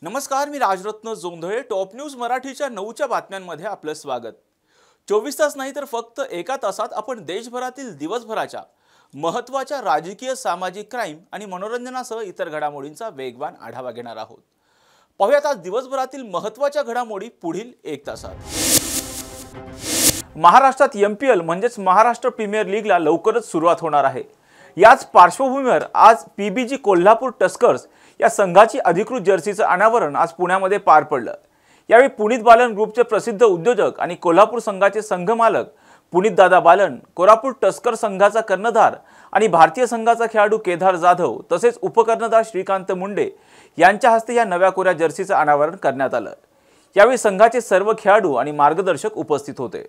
नमस्कार, मी Rajratna Jondhale. Top news मराठीच्या 9च्या बातम्यांमध्ये आपलं स्वागत. 24 तास नाही तर फक्त एका तासात आपण देशभरातील दिवसभराच्या महत्त्वाच्या राजकीय, सामाजिक, क्राईम आणि मनोरंजनासह इतर घडामोडींचा वेगवान आढावा घेणार आहोत. पाहूयात आज दिवसभरातील महत्त्वाच्या घडामोडी पुढील 1 तासात. महाराष्ट्रात MPL म्हणजेच महाराष्ट्र प्रीमियर लीगला लवकरच सुरुवात होणार आहे. याच पार्श्वभूमीवर आज PBG कोल्हापूर टस्कर्स या संघाची अधिकृत जर्सीचं अनावरण आज पुण्यामध्ये पार पडलं. यावेळी पुनीत बालन ग्रुपचे प्रसिद्ध उद्योजक आणि कोल्हापूर संघाचे संघमालक पुनीत दादा बालन, कोल्हापूर टस्कर संघाचा कर्णधार आणि भारतीय संघाचा खेळाडू केदार जाधव तसेच उपकर्णधार श्रीकांत मुंडे यांच्या हस्ते या नव्या कोऱ्या जर्सीचं अनावरण करण्यात आलं. यावेळी संघाचे सर्व खेळाडू आणि मार्गदर्शक उपस्थित होते.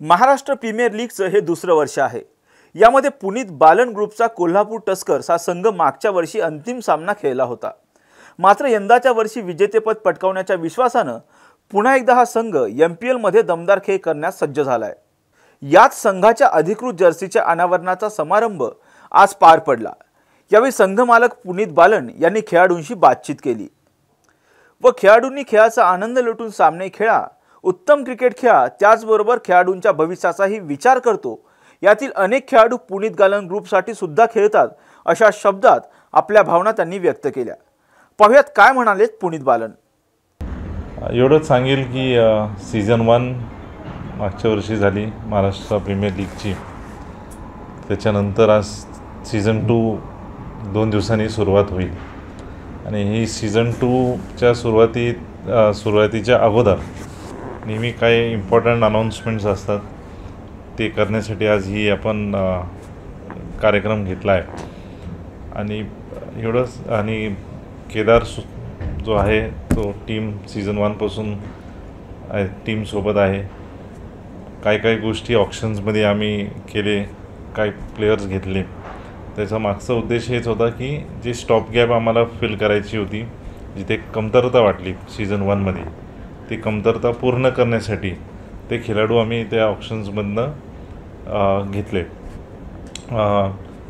महाराष्ट्र प्रीमियर लीगचं हे दुसरं वर्ष आहे. यामध्ये पुनीत बालन ग्रुपचा कोल्हापूर टस्कर्स हा संघ मागच्या वर्षी अंतिम सामना खेळला होता. मात्र यंदाच्या वर्षी विजेतेपद पटकावण्याच्या विश्वासानं पुन्हा एकदा हा संघ MPL मध्ये दमदार खेळ करण्यास सज्ज झालाय. याच संघाच्या अधिकृत जर्सीच्या अनावरणाचा समारंभ आज पार पडला. यावेळी संघमालक पुनीत बालन यांनी खेळाडूंशी बातचीत केली व खेळाडूंनी खेळाचा आनंद लुटून सामने खेळा, उत्तम क्रिकेट खेळा, त्याचबरोबर खेळाडूंच्या भविष्याचाही विचार करतो. यातील अनेक खेळाडू पुनीत बालन ग्रुपसाठी सुद्धा खेळतात अशा शब्दात आपल्या भावना त्यांनी व्यक्त केल्या. पाहूयात काय म्हणालेत पुनीत बालन. एवढंच सांगेल की सीझन 1 मागच्या वर्षी झाली महाराष्ट्र प्रीमियर लीगची. त्याच्यानंतर आज सीझन 2 2 दिवसांनी सुरुवात होईल आणि ही सीझन 2च्या सुरुवातीच्या अगोदर नेहमी काही इम्पॉर्टंट अनाऊन्समेंट्स असतात. ते करण्यासाठी आज ही आपण कार्यक्रम घेतला आहे आणि एवढंच. आणि केदार जो आहे तो टीम सीझन 1 पासून टीमसोबत आहे. काही गोष्टी ऑप्शन्समध्ये आम्ही केले, काही प्लेयर्स घेतले. त्याचा मागचा उद्देश हेच होता की जी स्टॉप गॅप आम्हाला फिल करायची होती, जिथे कमतरता वाटली सीझन 1मध्ये, ती कमतरता पूर्ण करण्यासाठी ते खेळाडू आम्ही त्या ऑप्शन्समधनं घेतले.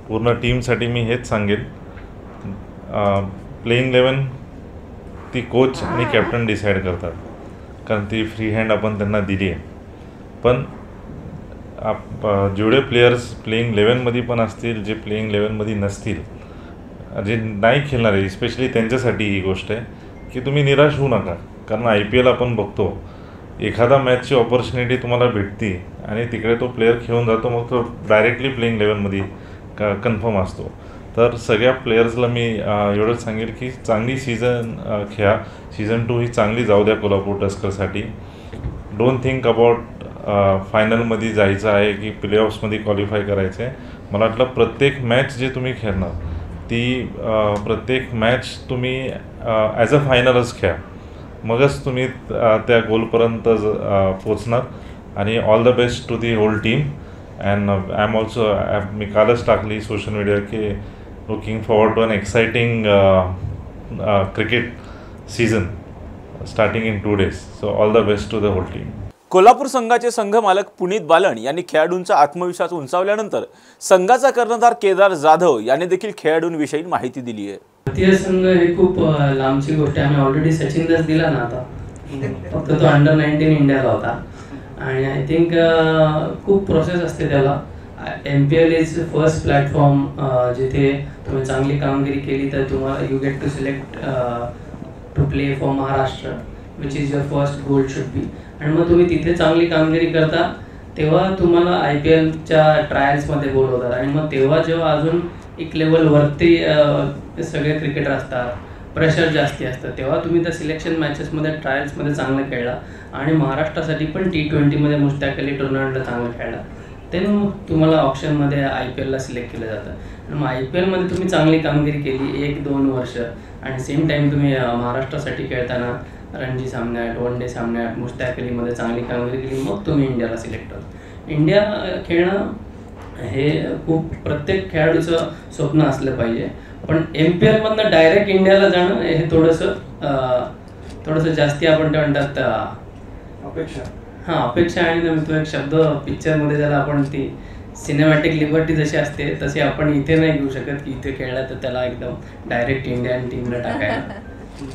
पूर्ण टीमसाठी मी हेच सांगेल, प्लेइंग 11 ती कोच आणि कॅप्टन डिसाईड करतात, कारण ती फ्री हँड आपण त्यांना दिली आहे. पण जेवढे प्लेयर्स प्लेइंग 11मध्ये पण असतील, जे प्लेइंग 11मध्ये नसतील, जे नाही खेळणार आहे, स्पेशली त्यांच्यासाठी ही गोष्ट आहे की तुम्ही निराश होऊ नका. कारण IPL आपण बघतो, एखादा मॅचची ऑपॉर्च्युनिटी तुम्हाला भेटते आणि तिकडे तो प्लेयर खेळून जातो, मग तो डायरेक्टली प्लेइंग 11मध्ये कन्फर्म असतो. तर सगळ्या प्लेयर्सला मी एवढंच सांगेल की चांगली सीझन खेळा. सीझन 2 ही चांगली जाऊ द्या कोल्हापूर टस्करसाठी. डोंट थिंक अबाउट फायनलमध्ये जायचं आहे की प्लेऑफ्समध्ये क्वालिफाय करायचं आहे. मला वाटलं प्रत्येक मॅच जे तुम्ही खेळणार ती प्रत्येक मॅच तुम्ही ॲज अ फायनलच खेळा, मगच तुम्ही त्या गोलपर्यंत पोचणार. आणि all the best to the whole team. And I am also, मी कालच टाकली सोशल मीडिया की looking forward to an exciting cricket season starting in 2 days. So all the best to the whole team. Kolhapur संघाचे संघमालक पुनीत बालन यांनी खेळाडूंचा आत्मविश्वास उंचावल्यानंतर संघाचा कर्णधार केदार जाधव यांनी देखील खेळाडूंविषयी माहिती दिली आहे. भारतीय संघ ही खूप लांबची गोष्ट आहे. आम्ही ऑलरेडी सचिन दास दिला ना, आता फक्त तो अंडर 19 इंडियाला होता आणि आय थिंक खूप प्रोसेस असते त्याला. MPL इज फर्स्ट प्लॅटफॉर्म जिथे तुम्ही चांगली कामगिरी केली तर तुम्हाला you get to select to play for Maharashtra, which is your first goal should be. आणि मग तुम्ही तिथे चांगली कामगिरी करता तेव्हा तुम्हाला IPLच्या ट्रायल्समध्ये बोलवतात आणि मग तेव्हा जेव्हा अजून एक लेवलवरती सगळे क्रिकेटर असतात, प्रेशर जास्ती असतं, तेव्हा तुम्ही त्या सिलेक्शन मॅचेसमध्ये ट्रायल्समध्ये चांगलं खेळला आणि महाराष्ट्रासाठी पण T20मध्ये मुश्ताक अली टुर्नामेंटला चांगलं खेळला, ते मग तुम्हाला ऑप्शनमध्ये IPLला सिलेक्ट केलं जातं. आणि मग IPLमध्ये तुम्ही चांगली कामगिरी केली 1-2 वर्ष आणि सेम टाईम तुम्ही महाराष्ट्रासाठी खेळताना रणजी सामन्यात, वन डे सामन्यात मुश्ताक अलीमध्ये चांगली कामगिरी केली, मग तुम्ही इंडियाला सिलेक्ट होता. इंडिया खेळणं हे खूप प्रत्येक खेळाडूचं स्वप्न असलं पाहिजे. पण MPL मधनं डायरेक्ट इंडियाला जाणं हे थोडंसं जास्ती आपण काय म्हणतात अपेक्षा. आणि तो एक शब्द पिक्चरमध्ये ज्याला आपण ती सिनेमॅटिक लिबर्टी जशी असते तशी आपण इथे नाही घेऊ शकत की इथे खेळला तर त्याला एकदम डायरेक्ट इंडियन टीमला टाकायला.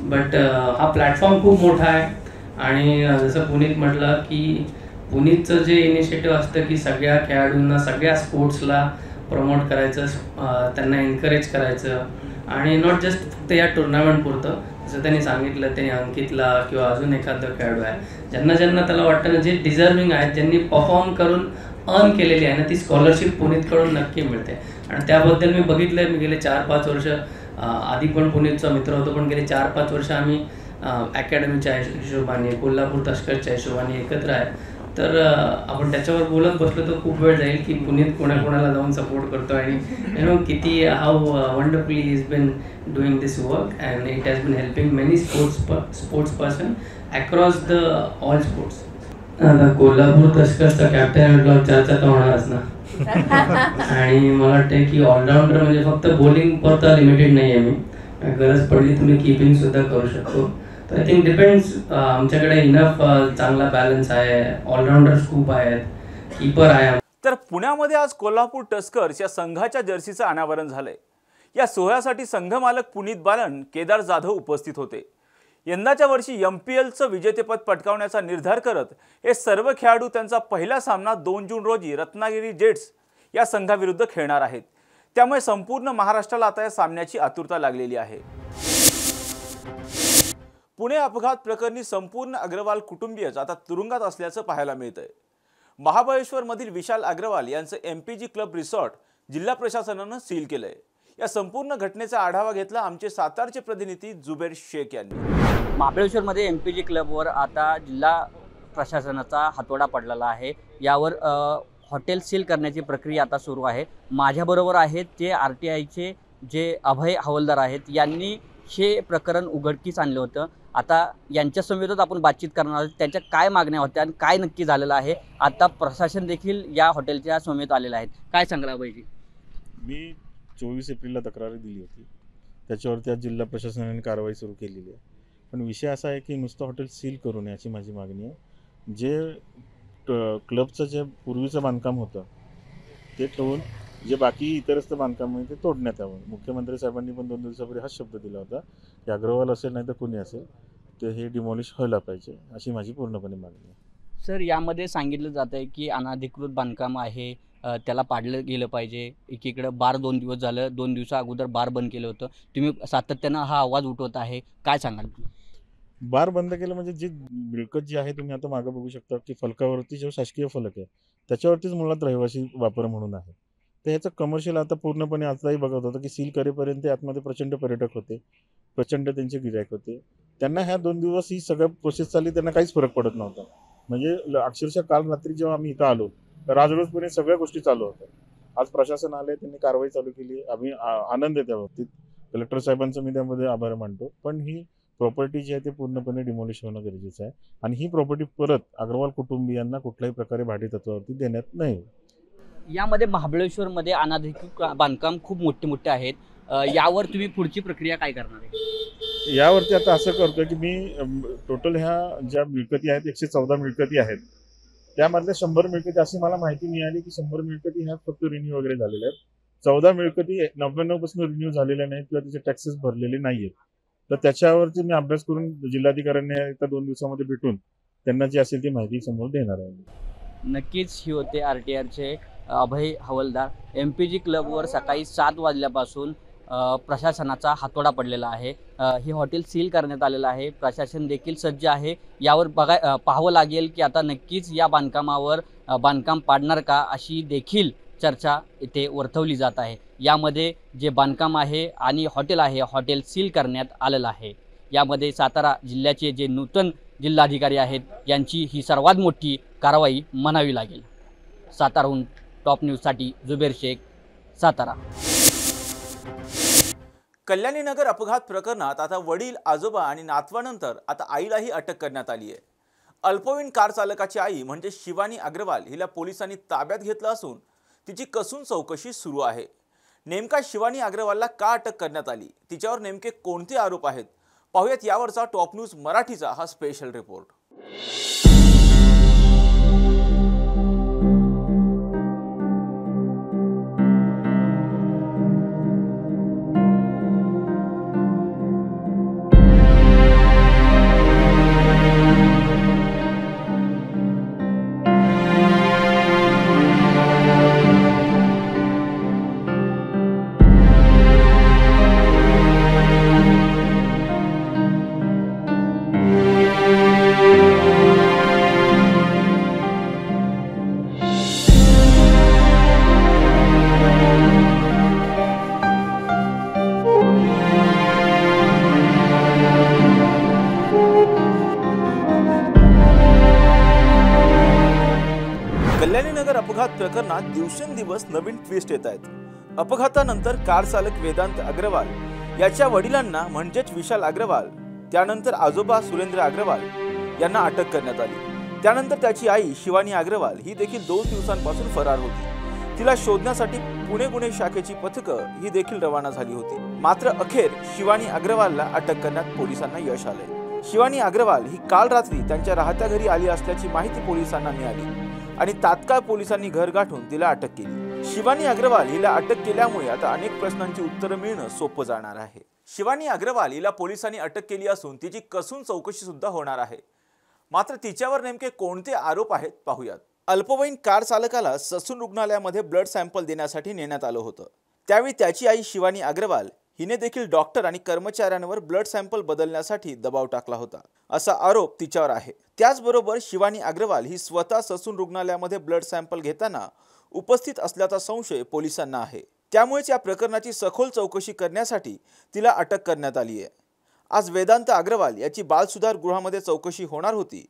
बट हा प्लॅटफॉर्म खूप मोठा आहे. आणि जसं पुनीत म्हटलं की पुनीतचं जे इनिशिएटिव्ह असतं की सगळ्या खेळाडूंना सगळ्या स्पोर्ट्सला प्रमोट करायचं, त्यांना एनकरेज करायचं. आणि नॉट जस्ट फक्त या टुर्नामेंट पुरतं. जसं त्यांनी सांगितलं, त्यांनी अंकितला किंवा अजून एखादं खेळाडू आहे ज्यांना त्याला वाटतं ना, जे डिझर्विंग आहेत, ज्यांनी परफॉर्म करून अर्न केलेली आहे ना, ती स्कॉलरशिप पुनीतकडून नक्की मिळते. आणि त्याबद्दल मी बघितलं आहे. मी गेले 4-5 वर्ष आधी पण पुनीतचा मित्र होतो, पण गेले 4-5 वर्ष आम्ही अकॅडमीच्या हिशोबाने, कोल्हापूर तस्करच्या हिशोबाने एकत्र आहे. तर आपण त्याच्यावर बोलत बसलो तर खूप वेळ जाईल की पुनीत कोणाकोणाला जाऊन सपोर्ट करतो आणि किती how wonderfully is been doing this work and it has been helping many sports person across the all sports. आता कोल्हापूर तस्करचा कॅप्टन म्हटलं चर्चा तर होणारच ना. आणि मला वाटतं की ऑलराऊंडर म्हणजे फक्त बॉलिंग पुरता लिमिटेड नाही आहे. मी गरज पडली तुम्ही कीपिंग सुद्धा करू शकतो. तर आय थिंक डिपेंड्स. आमच्याकडे इनफ चांगला बॅलन्स आहे, ऑलराऊंडर्स खूप आहेत, कीपर आहे. तर पुण्यामध्ये आज कोल्हापूर टस्कर्स या संघाच्या जर्सीचं अनावरण झालंय. या सोहळ्यासाठी संघ मालक पुनीत बालन, केदार जाधव उपस्थित होते. यंदाच्या वर्षी MPLचं विजेतेपद पटकावण्याचा निर्धार करत हे सर्व खेळाडू त्यांचा पहिला सामना 2 जून रोजी रत्नागिरी जेट्स या संघाविरुद्ध खेळणार आहेत. त्यामुळे संपूर्ण महाराष्ट्राला आता या सामन्याची आतुरता लागलेली आहे. पुणे अपघात प्रकरणी संपूर्ण अग्रवाल कुटुंबीयच आता तुरुंगात असल्याचं पाहायला मिळतंय. महाबळेश्वरमधील विशाल अग्रवाल यांचं MPG क्लब रिसॉर्ट जिल्हा प्रशासनानं सील केलंय. या संपूर्ण घटनेचा आढावा घेतला आमचे सातारचे प्रतिनिधी जुबेर शेख यांनी. महाबळेश्वरमध्ये MPG क्लबवर आता जिल्हा प्रशासनाचा हातोडा पडलेला आहे. यावर हॉटेल सील करण्याची प्रक्रिया आता सुरू आहे. माझ्याबरोबर आहेत जे RTIचे जे अभय हवलदार आहेत. यांनी हे प्रकरण उघडकीस आणलं होतं. आता यांच्या समवेतच आपण बातचीत करणार आहोत. त्यांच्या काय मागण्या होत्या आणि काय नक्की झालेलं आहे. आता प्रशासन देखील या हॉटेलच्या समवेत आलेलं आहे. काय सांगाल अभयजी? मी 24 एप्रिलला तक्रारी दिली होती. त्याच्यावरती आज जिल्हा प्रशासनाने कारवाई सुरू केलेली आहे. पण विषय असा आहे की नुसतं हॉटेल सील करू नये अशी माझी मागणी आहे. जे क्लबचं जे पूर्वीचं बांधकाम होतं ते ठेवून जे बाकी इतरस्त बांधकाम आहे ते तोडण्यात यावं. मुख्यमंत्री साहेबांनी पण 2 दिवसापूर्वी हाच शब्द दिला होता की अग्रवाल असेल नाही तर कुणी असेल ते हे डिमॉलिश व्हायला पाहिजे अशी माझी पूर्णपणे मागणी आहे. सर, यामध्ये सांगितलं जात आहे की अनधिकृत बांधकाम आहे, त्याला पाडलं गेलं पाहिजे. एकीकडं बार 2 दिवस झालं, 2 दिवसा अगोदर बार बंद केलं होतं. तुम्ही सातत्यानं हा आवाज उठवत आहे, काय सांगाल तुम्ही? बार बंद केलं म्हणजे जी मिळकत जी आहे तुम्ही आता मागं बघू शकता की फलकावरती जो शासकीय फलक आहे त्याच्यावरतीच मुळात रहिवासी वापर म्हणून आहे. तर ह्याचं कमर्शियल आता पूर्णपणे आताही बघत होतं की सील करेपर्यंत आतमध्ये प्रचंड पर्यटक होते, प्रचंड त्यांचे गिरायक होते. त्यांना ह्या 2 दिवस ही सगळ्या प्रोसेस चालली, त्यांना काहीच फरक पडत नव्हता. म्हणजे अक्षरशः काल रात्री जेव्हा आम्ही इथं आलो तर राजरोजपणे सगळ्या गोष्टी चालू होत्या. आज प्रशासन आले, त्यांनी कारवाई चालू केली. आम्ही आनंद आहे त्या बाबतीत. कलेक्टर साहेबांचं मी त्यामध्ये आभार मानतो. पण ही प्रॉपर्टी जी आहे ते पूर्णपणे डिमॉलिश होणं गरजेचं आहे आणि ही प्रॉपर्टी परत अग्रवाल कुटुंबियांना कुठल्याही प्रकारे भाडेतत्वावरती देण्यात नाही. यामध्ये महाबळेश्वरमध्ये अनधिकृत बांधकाम खूप मोठे आहेत. यावर तुम्ही पुढची प्रक्रिया काय करणार आहे? यावरती आता असं करतोय की मी टोटल ह्या ज्या मिळकती आहेत 114 मिळकती आहेत त्यामधल्या 100 मिळकती अशी मला माहिती मिळाली की 100 मिळकती ह्या फक्त रिन्यू वगैरे झालेल्या आहेत. 14 मिळकती 99% रिन्यू झालेल्या नाहीत किंवा त्याचे टॅक्सेस भरलेले नाहीयेत. तर त्याच्यावरती मी अभ्यास करून जिल्हाधिकाऱ्यांना येत्या 2 दिवसामध्ये भेटून त्यांना जी असेल ती माहिती समोर देणार आहे. नक्कीच ही होते RTRचे अभय हवलदार. MPG क्लबवर सकाळी 7 वाजल्यापासून प्रशासनाचा हातोडा पडलेला आहे. हे हॉटेल सील करण्यात आलेलं आहे. प्रशासन देखील सज्ज आहे. यावर पाहावं लागेल की आता नक्कीच या बांधकामावर बांधकाम पाडणार का अशी देखील चर्चा इथे वर्तवली जात आहे. यामध्ये जे बांधकाम आहे आणि हॉटेल आहे, हॉटेल सील करण्यात आलेलं आहे. यामध्ये सातारा जिल्ह्याचे जे नूतन जिल्हाधिकारी आहेत यांची ही सर्वात मोठी कारवाई म्हणावी लागेल. साताराहून टॉप न्यूजसाठी जुबेर शेख, सातारा. कल्याणीनगर अपघात प्रकरणात आता वडील, आजोबा आणि नातवानंतर आता आईलाही अटक करण्यात आली आहे. अल्पवयीन कार चालकाची आई म्हणजे शिवानी अग्रवाल हिला पोलिसांनी ताब्यात घेतलं असून तिची कसून चौकशी सुरू आहे। नेमका शिवानी अग्रवालला का अटक करण्यात आली, तिच्यावर नेमके कोणते आरोप आहेत, पाहूयात यावरचा टॉप न्यूज मराठीचा हा स्पेशल रिपोर्ट। कल्याणीनगर अपघात प्रकरणात दिवसेंदिवस नवीन ट्विस्ट येत आहेत। अपघातानंतर कार चालक वेदांत अग्रवाल याच्या वडिलांना म्हणजेच विशाल अग्रवाल, त्यानंतर आजोबा सुरेंद्र अग्रवाल यांना अटक करण्यात आली। त्यानंतर त्याची आई शिवानी अग्रवाल ही देखील 2 दिवसांपासून फरार होती। तिला शोधण्यासाठी पुणे गुन्हे शाखेची पथकं ही देखील रवाना झाली होती। मात्र अखेर शिवानी अग्रवालला अटक करण्यात पोलिसांना यश आले। शिवानी अग्रवाल ही काल रात्री त्यांच्या राहत्या घरी आली असल्याची माहिती पोलिसांना मिळाली आणि तात्काळ पोलिसांनी घर गाठून तिला अटक केली। शिवानी अग्रवाल हिला अटक केल्यामुळे आता अनेक प्रश्नांची उत्तरं मिळणं सोपं जाणार आहे। शिवानी अग्रवाल हिला पोलिसांनी अटक केली असून तिची कसून चौकशी सुद्धा होणार आहे। मात्र तिच्यावर नेमके कोणते आरोप आहेत पाहूयात। अल्पवयीन कार चालकाला ससून रुग्णालयामध्ये ब्लड सॅम्पल देण्यासाठी नेण्यात आलं होतं। त्यावेळी त्याची आई शिवानी अग्रवाल हिने देखील डॉक्टर आणि कर्मचाऱ्यांवर ब्लड सॅम्पल बदलण्यासाठी दबाव टाकला होता, असा आरोप तिच्यावर आहे। त्याचबरोबर शिवानी अग्रवाल ही स्वतः ससून रुग्णालयामध्ये ब्लड सॅम्पल घेताना उपस्थित असल्याचा संशय पोलिसांना आहे। त्यामुळेच या प्रकरणाची सखोल चौकशी करण्यासाठी तिला अटक करण्यात आली आहे। आज वेदांत अग्रवाल याची बाल सुधार गृहामध्ये चौकशी होणार होती।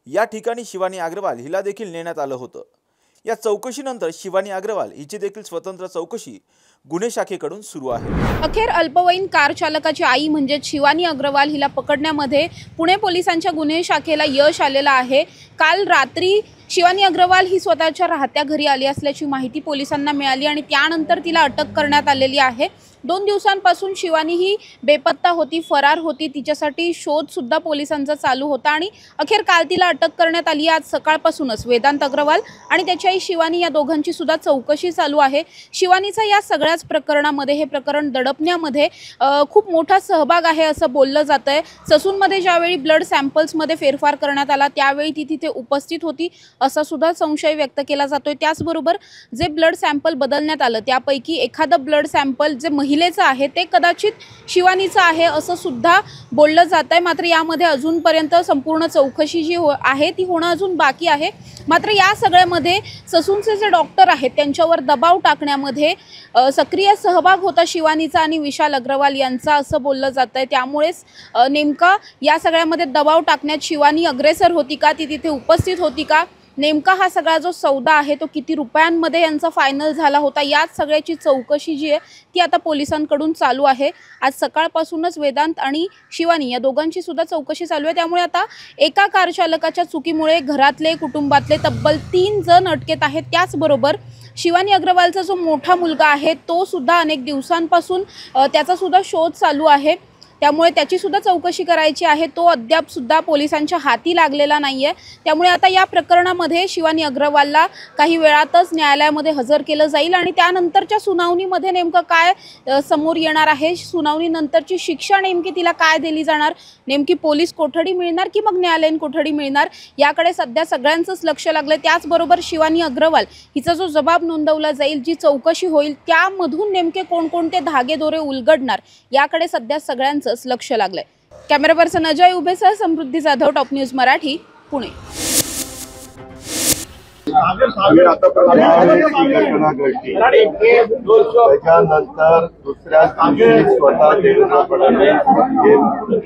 या ठिकाणी शिवानी अग्रवाल हिला देखील नेण्यात आलं होतं। या चौकशीनंतर शिवानी अग्रवाल हिची देखील स्वतंत्र चौकशी गुन्हे शाखेकडून सुरू आहे। अखेर अल्पवयीन कार चालकाची आई म्हणजे शिवानी अग्रवाल हिला पकडण्यामध्ये पुणे पोलिसांच्या गुन्हे शाखेला यश आलेलं आहे। काल रात्री शिवानी अग्रवाल ही स्वतःच्या राहत्या घरी आली असल्याची माहिती पोलिसांना मिळाली आणि त्यानंतर तिला अटक करण्यात आलेली आहे। 2 दिवसांपासून शिवानी ही बेपत्ता होती, फरार होती। तिच्यासाठी शोध सुद्धा पोलिसांचा चालू होता आणि अखेर काल तिला अटक करण्यात आली। आज सकाळपासूनच वेदांत अग्रवाल आणि त्याची आई शिवानी या दोघांची सुद्धा चौकशी चालू आहे। शिवानीचा या सगळ्याच प्रकरणामध्ये, हे प्रकरण दडपण्यामध्ये खूप मोठा सहभाग आहे असं बोललं जातंय। ससूनमध्ये ज्यावेळी ब्लड सॅम्पल्समध्ये फेरफार करण्यात आला त्यावेळी ती तिथे उपस्थित होती असा सुद्धा संशय व्यक्त केला जातोय। त्याचबरोबर जे ब्लड सॅम्पल बदलण्यात आलं त्यापैकी एखादं ब्लड सॅम्पल जे महिलेचं आहे ते कदाचित शिवानीचं आहे असं सुद्धा बोललं जात आहे। मात्र यामध्ये अजूनपर्यंत संपूर्ण चौकशी जी आहे ती होणं अजून बाकी आहे। मात्र या सगळ्यामध्ये ससूनचे जे डॉक्टर आहेत त्यांच्यावर दबाव टाकण्यामध्ये सक्रिय सहभाग होता शिवानीचा आणि विशाल अग्रवाल यांचा असं बोललं जात आहे। त्यामुळेच नेमका या सगळ्यामध्ये दबाव टाकण्यात शिवानी अग्रेसर होती का, ती तिथे उपस्थित होती का, नेमका हा सगळा जो सौदा आहे तो किती रुपयांमध्ये यांचा फायनल झाला होता, याच सगळ्याची चौकशी जी आहे ती आता पोलिसांकडून चालू आहे। आज सकाळपासूनच वेदांत आणि शिवानी या दोघांची सुद्धा चौकशी चालू आहे। त्यामुळे आता एका कार चालकाच्या चुकीमुळे घरातले, कुटुंबातले तब्बल 3 जण अटकेत आहेत। त्याचबरोबर शिवानी अग्रवालचा जो मोठा मुलगा आहे तो सुद्धा अनेक दिवसांपासून त्याचा सुद्धा शोध चालू आहे। त्यामुळे त्याची सुद्धा चौकशी करायची आहे। तो अद्याप सुद्धा पोलिसांच्या हाती लागलेला नाहीये। त्यामुळे आता या प्रकरणामध्ये शिवानी अग्रवालला काही वेळातच न्यायालयामध्ये हजर केलं जाईल आणि त्यानंतरच्या सुनावणीमध्ये नेमकं काय समोर येणार आहे, सुनावणीनंतरची शिक्षा नेमकी तिला काय दिली जाणार, नेमकी पोलीस कोठडी मिळणार की मग न्यायालयीन कोठडी मिळणार, याकडे सध्या सगळ्यांचंच लक्ष लागलं। त्याचबरोबर शिवानी अग्रवाल हिचा जो जबाब नोंदवला जाईल, जी चौकशी होईल त्यामधून नेमके कोणकोणते धागेदोरे उलगडणार याकडे सध्या सगळ्यांचं लक्ष लागलंय। कॅमेरा पर्सन अजय उभेसह समृद्धी जाधव, टॉप न्यूज मराठी, पुणे। घटना घडली त्याच्यानंतर दुसऱ्या दिवशी स्वतः देवेंद्र फडणवीस हे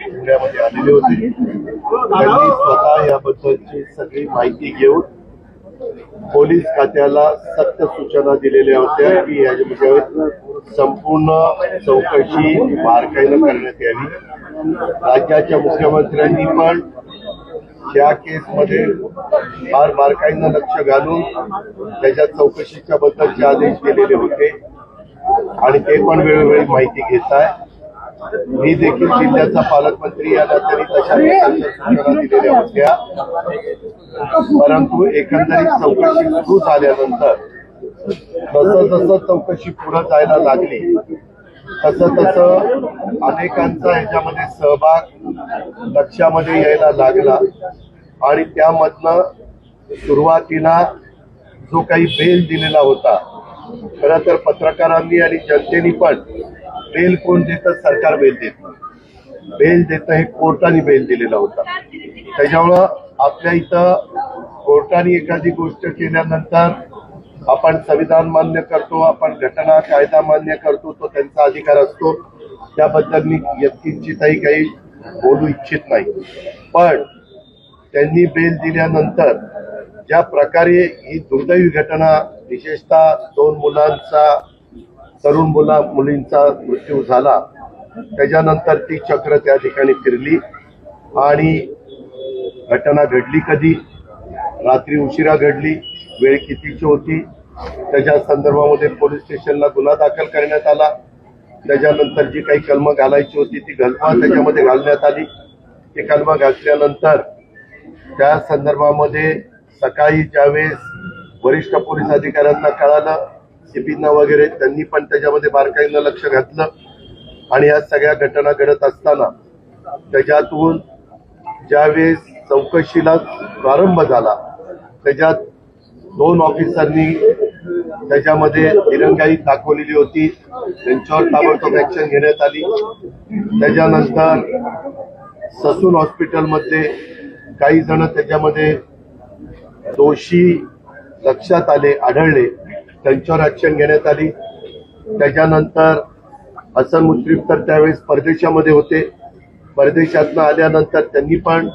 पुण्यामध्ये आलेले होते। त्यांनी स्वतः याबद्दलची सगळी माहिती घेऊन पोलीस खात्याला सक्त सूचना दिलेल्या होत्या की याच्यामध्ये संपूर्ण चौकशी बारकाईनं करण्यात यावी। राज्याच्या मुख्यमंत्र्यांनी पण ज्या केसमध्ये फार बारकाईनं लक्ष घालून त्याच्या चौकशीच्या बद्दलचे आदेश केलेले होते आणि ते पण वेळोवेळी माहिती घेत आहे. मी देखील जिल्ह्याचा पालकमंत्री या नात्याने तशा प्रकारच्या सूचना दिलेल्या होत्या, परंतु एकंदरीत चौकशी सुरू झाल्यानंतर जसं जसं चौकशी पुढे जायला लागली तसं तसं अनेकांचा याच्यामध्ये सहभाग लक्षामध्ये यायला लागला आणि त्यामधनं सुरुवातीला जो काही बेल दिलेला होता, खरं तर पत्रकारांनी आणि जनतेने पण बेल कोण देतं, सरकार बेल देतं, बेल देतं हे कोर्टाने बेल दिलेला होता. त्याच्यामुळं आपल्या इथं कोर्टाने एखादी गोष्ट केल्यानंतर आपण संविधान मान्य करतो, आपण घटना कायदा मान्य करतो, तो त्यांचा अधिकार असतो. त्याबद्दल मी यत्किंचितही काही बोलू इच्छित नाही. पण त्यांनी बेल दिल्यानंतर ज्या प्रकारे ही दुर्दैवी घटना, विशेषतः 2 मुलांचा, तरुण मुलींचा मृत्यू झाला, त्याच्यानंतर ती चक्र त्या ठिकाणी फिरली आणि घटना घडली कधी, रात्री उशिरा घडली, वेळ कितीची होती, त्याच्या संदर्भामध्ये पोलीस स्टेशनला गुन्हा दाखल करण्यात आला. त्याच्यानंतर जी काही कलमं घालायची होती ती कलमं त्याच्यामध्ये घालण्यात आली. ती कलमं घातल्यानंतर त्या संदर्भामध्ये सकाळी ज्यावेळेस वरिष्ठ पोलीस अधिकाऱ्यांना कळालं, सीपींना वगैरे, त्यांनी पण त्याच्यामध्ये बारकाईनं लक्ष घातलं आणि या सगळ्या घटना घडत असताना त्याच्यातून ज्यावेळेस चौकशीला प्रारंभ झाला त्याच्यात 2 ऑफिसरनी त्याच्यामध्ये दिरंगाई दाखवलेली होती. त्यांच्यावर ताबडतोब ऍक्शन घेण्यात आली. त्याच्यानंतर ससून हॉस्पिटलमध्ये काही जण त्याच्यामध्ये दोषी लक्षात आढळले, त्यांच्यावर ऍक्शन घेण्यात आली. त्याच्यानंतर हसन मुश्रीफ तर त्यावेळेस परदेशामध्ये होते. परदेशातनं आल्यानंतर त्यांनी पण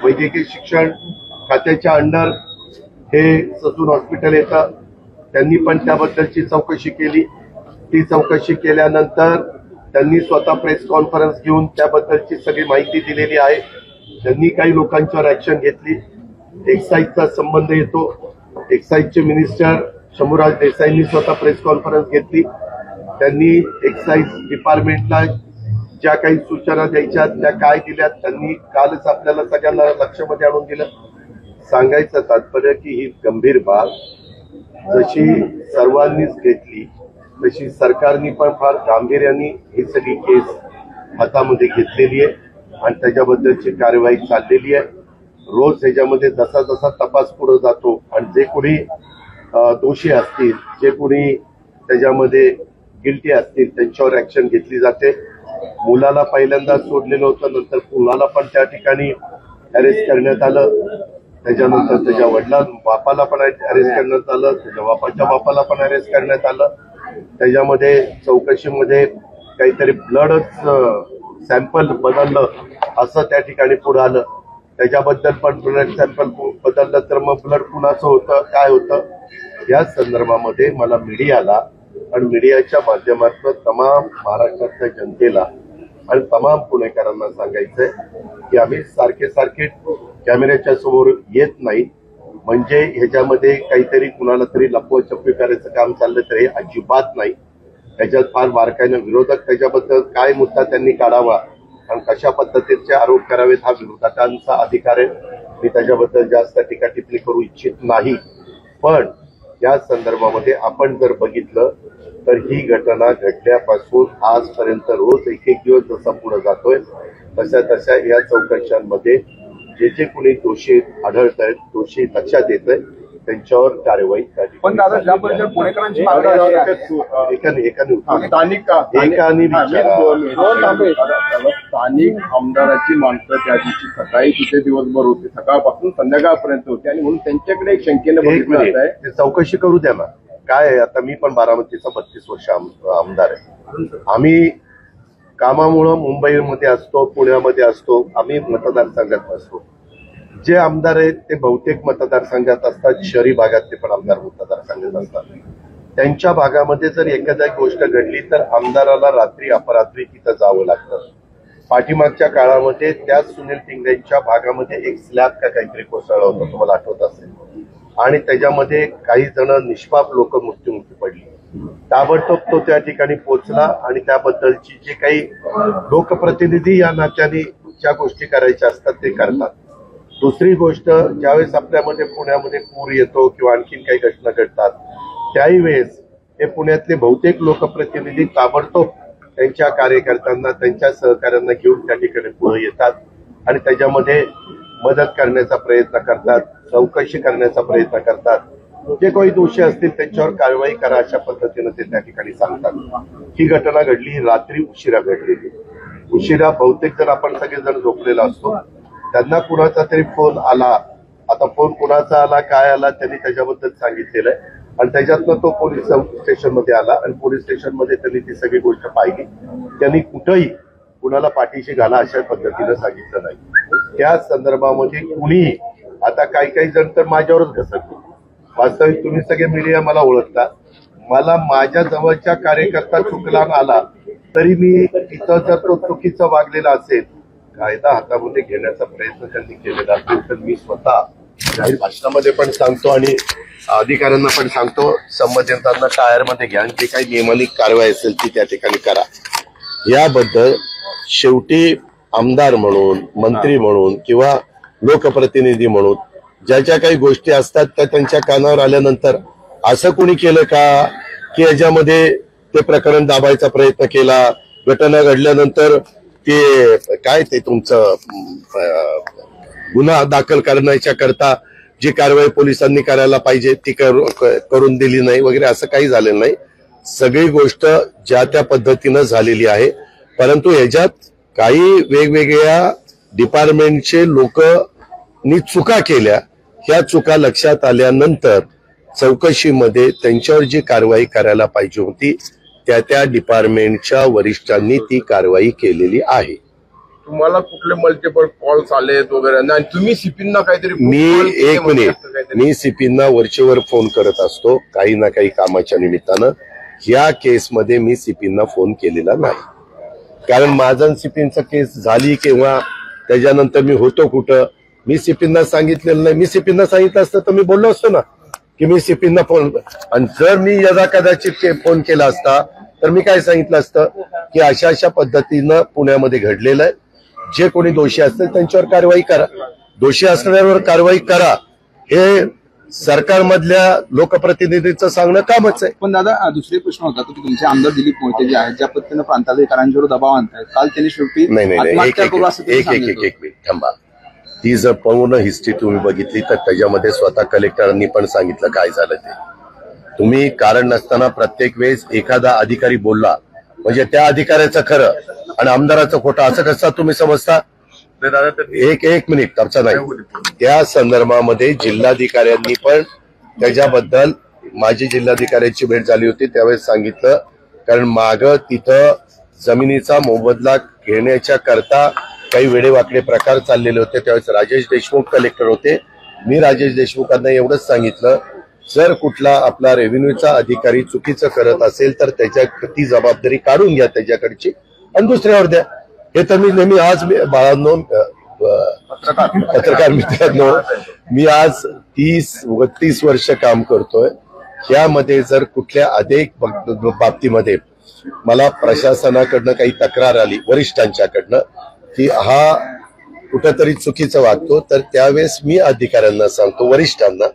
वैद्यकीय शिक्षण खात्याच्या अंडर हे ससून हॉस्पिटल येतं, त्यांनी पण त्याबद्दलची चौकशी केली. ती चौकशी केल्यानंतर त्यांनी स्वतः प्रेस कॉन्फरन्स घेऊन त्याबद्दलची सगळी माहिती दिलेली आहे. त्यांनी काही लोकांच्यावर ऍक्शन घेतली. एक्साईजचा संबंध येतो. एक्साईजचे मिनिस्टर शंभूराज देसाईंनी स्वतः प्रेस कॉन्फरन्स घेतली. त्यांनी एक्साईज डिपार्टमेंटला ज्या काही सूचना द्यायच्या त्या काय दिल्या त्यांनी कालच आपल्याला सगळ्यांना लक्षामध्ये आणून दिलं. सांगायचं तात्पर्य की ही गंभीर बाब जशी सर्वांनीच घेतली तशी सरकारने पण फार गांभीर्याने ही सगळी केस हातामध्ये घेतलेली आहे आणि त्याच्याबद्दलची कार्यवाही चाललेली आहे. रोज ह्याच्यामध्ये जसा जसा तपास पुढे जातो आणि जे कोणी दोषी असतील, जे कोणी त्याच्यामध्ये गिल्टी असतील त्यांच्यावर ऍक्शन घेतली जाते. मुलाला पहिल्यांदा सोडलेलं होतं, नंतर मुलाला पण त्या ठिकाणी अरेस्ट करण्यात आलं. त्याच्यानंतर त्याच्या बापाला पण अरेस्ट करण्यात आलं, त्याच्या बापाच्या बापाला पण अरेस्ट करण्यात आलं. त्याच्यामध्ये चौकशीमध्ये काहीतरी ब्लडच सॅम्पल बदललं असं त्या ठिकाणी पुढे आलं. त्याच्याबद्दल पण ब्लड सॅम्पल बदललं तर मग ब्लड कुणाचं होतं, काय होतं, या संदर्भामध्ये मला मीडियाला आणि मीडियाच्या माध्यमातून तमाम महाराष्ट्रातल्या जनतेला आणि तमाम पुणेकरांना सांगायचंय की आम्ही सारखे कॅमेऱ्याच्या समोर येत नाही. म्हणजे ह्याच्यामध्ये काहीतरी कुणाला तरी लपवछपवी करायचं काम चाललं तर हे अजिबात नाही. त्याच्यात फार बारकाईनं विरोधक त्याच्याबद्दल काय मुद्दा त्यांनी काढावा आणि कशा पद्धतीचे आरोप करावेत हा विरोधकांचा अधिकार आहे. मी त्याच्याबद्दल जास्त टीका टिप्पणी करू इच्छित नाही. पण या संदर्भामध्ये आपण जर बघितलं तर ही घटना घडल्यापासून आजपर्यंत रोज एक दिवस जसा पुढे जातोय तशा या चौकशांमध्ये जे कोणी दोषी आढळत आहेत, दोषी लक्षात येत आहेत, त्यांच्यावर कारवाई करावी. पण दादा ज्या पद्धतीने पुणेकरांची मागणी स्थानिक आमदाराची माणसं त्या दिवशी सकाळी तिथे दिवसभर होती, सकाळपासून संध्याकाळपर्यंत होती आणि म्हणून त्यांच्याकडे एक शंकेनं बघितलं जात आहे. चौकशी करू द्या ना. काय आहे, आता मी पण बारामतीचा 32 वर्ष आमदार आहे. आम्ही कामामुळं मुंबईमध्ये असतो, पुण्यामध्ये असतो, आम्ही मतदारसंघात असतो. जे आमदार आहेत ते बहुतेक मतदारसंघात असतात, शहरी भागातले पण आमदार मतदारसंघात असतात. त्यांच्या भागामध्ये जर एखादी गोष्ट घडली तर आमदाराला रात्री अपरात्री तिथं जावं लागतं पाठीमागच्या काळामध्ये त्याच सुनील टिंगरेंच्या भागामध्ये एक स्लॅब का काहीतरी कोसळला होता, तुम्हाला आठवत असेल, आणि त्याच्यामध्ये काही जण निष्पाप लोक मृत्युमुखी पडली. ताबडतोब तो त्या ठिकाणी पोहोचला आणि त्याबद्दलची जे काही लोकप्रतिनिधी या नात्याने ज्या गोष्टी करायच्या असतात ते करतात. दुसरी गोष्ट, ज्यावेळेस आपल्यामध्ये पुण्यामध्ये पूर येतो किंवा आणखीन काही घटना घडतात, त्याही वेळेस हे पुण्यातले बहुतेक लोकप्रतिनिधी ताबडतोब त्यांच्या कार्यकर्त्यांना, त्यांच्या सहकाऱ्यांना घेऊन त्या ठिकाणी पुढे येतात आणि त्याच्यामध्ये मदत करण्याचा प्रयत्न करतात, चौकशी करण्याचा प्रयत्न करतात. जे काही दोषी असतील त्यांच्यावर कारवाई करा अशा पद्धतीनं ते त्या ठिकाणी सांगतात. ही घटना घडली, रात्री उशिरा घडलेली. उशिरा बहुतेक जर आपण सगळेजण झोपलेलो असतो, त्यांना कुणाचा तरी फोन आला. आता फोन कुणाचा आला, काय आला, त्यांनी त्याच्याबद्दल सांगितलेलं आहे आणि त्याच्यातनं तो पोलीस स्टेशनमध्ये आला आणि पोलीस स्टेशनमध्ये त्यांनी ती सगळी गोष्ट पाहिली. त्यांनी कुठंही कुणाला पाठीशी घाला अशा पद्धतीनं सांगितलं नाही. त्या संदर्भामध्ये कुणीही, आता काही जण तर माझ्यावरच घसरतो. वास्तविक तुम्ही सगळे मीडिया मला ओळखता, मला माझ्या जवळच्या कार्यकर्ता चुकला आला तरी मी इथं जर तो चुकीचा वागलेला असेल, कायदा हातामध्ये घेण्याचा प्रयत्न त्यांनी केलेला असेल तर मी स्वतः जाहीर भाषणामध्ये पण सांगतो आणि अधिकाऱ्यांना पण सांगतो, संबंधितांना टायरमध्ये घ्या आणि जे काही नियमानिक कारवाई असेल ती त्या ठिकाणी करा. याबद्दल शेवटी आमदार म्हणून, मंत्री म्हणून किंवा लोकप्रतिनिधी म्हणून ज्या काही गोष्टी असतात त्या त्यांच्या कानावर आल्यानंतर असं कोणी केलं का की याच्यामध्ये ते प्रकरण दाबायचा प्रयत्न केला, घटना घडल्यानंतर ते काय ते तुमचं गुन्हा दाखल करण्याच्या करता जी कारवाई पोलिसांनी करायला पाहिजे ती करून दिली नाही वगैरे, असं काही झालेलं नाही. सगळी गोष्ट ज्या त्या पद्धतीनं झालेली आहे. परंतु याच्यात काही वेगवेगळ्या डिपार्टमेंटचे लोकांनी चुका केल्या. ह्या चुका लक्षात आल्यानंतर चौकशीमध्ये त्यांच्यावर जी कारवाई करायला पाहिजे होती त्या डिपार्टमेंटच्या वरिष्ठांनी ती कारवाई केलेली आहे. तुम्हाला कुठले मल्टिपल कॉल्स आलेत वगैरे आणि तुम्ही सीपींना काहीतरी मी सीपींना वरचेवर फोन करत असतो काही ना काही कामाच्या निमित्तानं. या केसमध्ये मी सीपींना फोन केलेला नाही, कारण माझं सीपींचं केस झाली किंवा त्याच्यानंतर मी होतो कुठं मी सीपींना सांगितलेलं नाही. मी सीपींना सांगितलं असतं तर मी बोललो असतो ना की मी सीपींना फोन, आणि जर मी यदा कदाचित फोन केला असता तर मी काय सांगितलं असतं की अशा पद्धतीनं पुण्यामध्ये घडलेलं आहे, जे कोणी दोषी असतील त्यांच्यावर कारवाई करा, दोषी असणाऱ्यावर कारवाई करा, हे सरकारमधल्या लोकप्रतिनिधींचं सांगणं कामच आहे. पण दादा, दुसरे प्रश्न होता की तुमचे आमदार दिलीप मोहिते जे आहेत ज्या पद्धतीनं प्रांताधिकाऱ्यांवर दबाव आणतायत, काल त्यांनी शेवटी एक मिनिट थांबा. ती जर पूर्ण हिस्ट्री तुम्ही बघितली तर त्याच्यामध्ये स्वतः कलेक्टरांनी पण सांगितलं काय झालं ते. तुम्ही कारण नसताना प्रत्येक वेळेस एखादा अधिकारी बोलला म्हणजे त्या अधिकाऱ्याचं खरं आणि आमदाराचं खोटं असं कसं तुम्ही समजता? एक मिनिट तसा नाही. त्या संदर्भामध्ये जिल्हाधिकाऱ्यांनी पण त्याच्याबद्दल, माझी जिल्हाधिकाऱ्यांची भेट झाली होती त्यावेळेस सांगितलं, कारण मागं तिथं जमिनीचा मोबदला घेण्याच्या करता काही वेडेवाकडे प्रकार चाललेले होते. त्यावेळेस राजेश देशमुख कलेक्टर होते. मी राजेश देशमुखांना एवढंच सांगितलं, जर कुठला आपला रेव्हेन्यूचा अधिकारी चुकीचं करत असेल तर त्याच्या ती जबाबदारी काढून घ्या त्याच्याकडची आणि दुसऱ्यावर द्या. हे तर मी नेहमी, आज मी बाळांनो पत्रकार मित्रांनो, मी आज 30-32 वर्ष काम करतोय. यामध्ये जर कुठल्या अनेक बाबतीमध्ये मला प्रशासनाकडनं काही तक्रार आली वरिष्ठांच्याकडनं की हा कुठंतरी चुकीचं वागतो, तर त्यावेळेस मी अधिकाऱ्यांना सांगतो, वरिष्ठांना,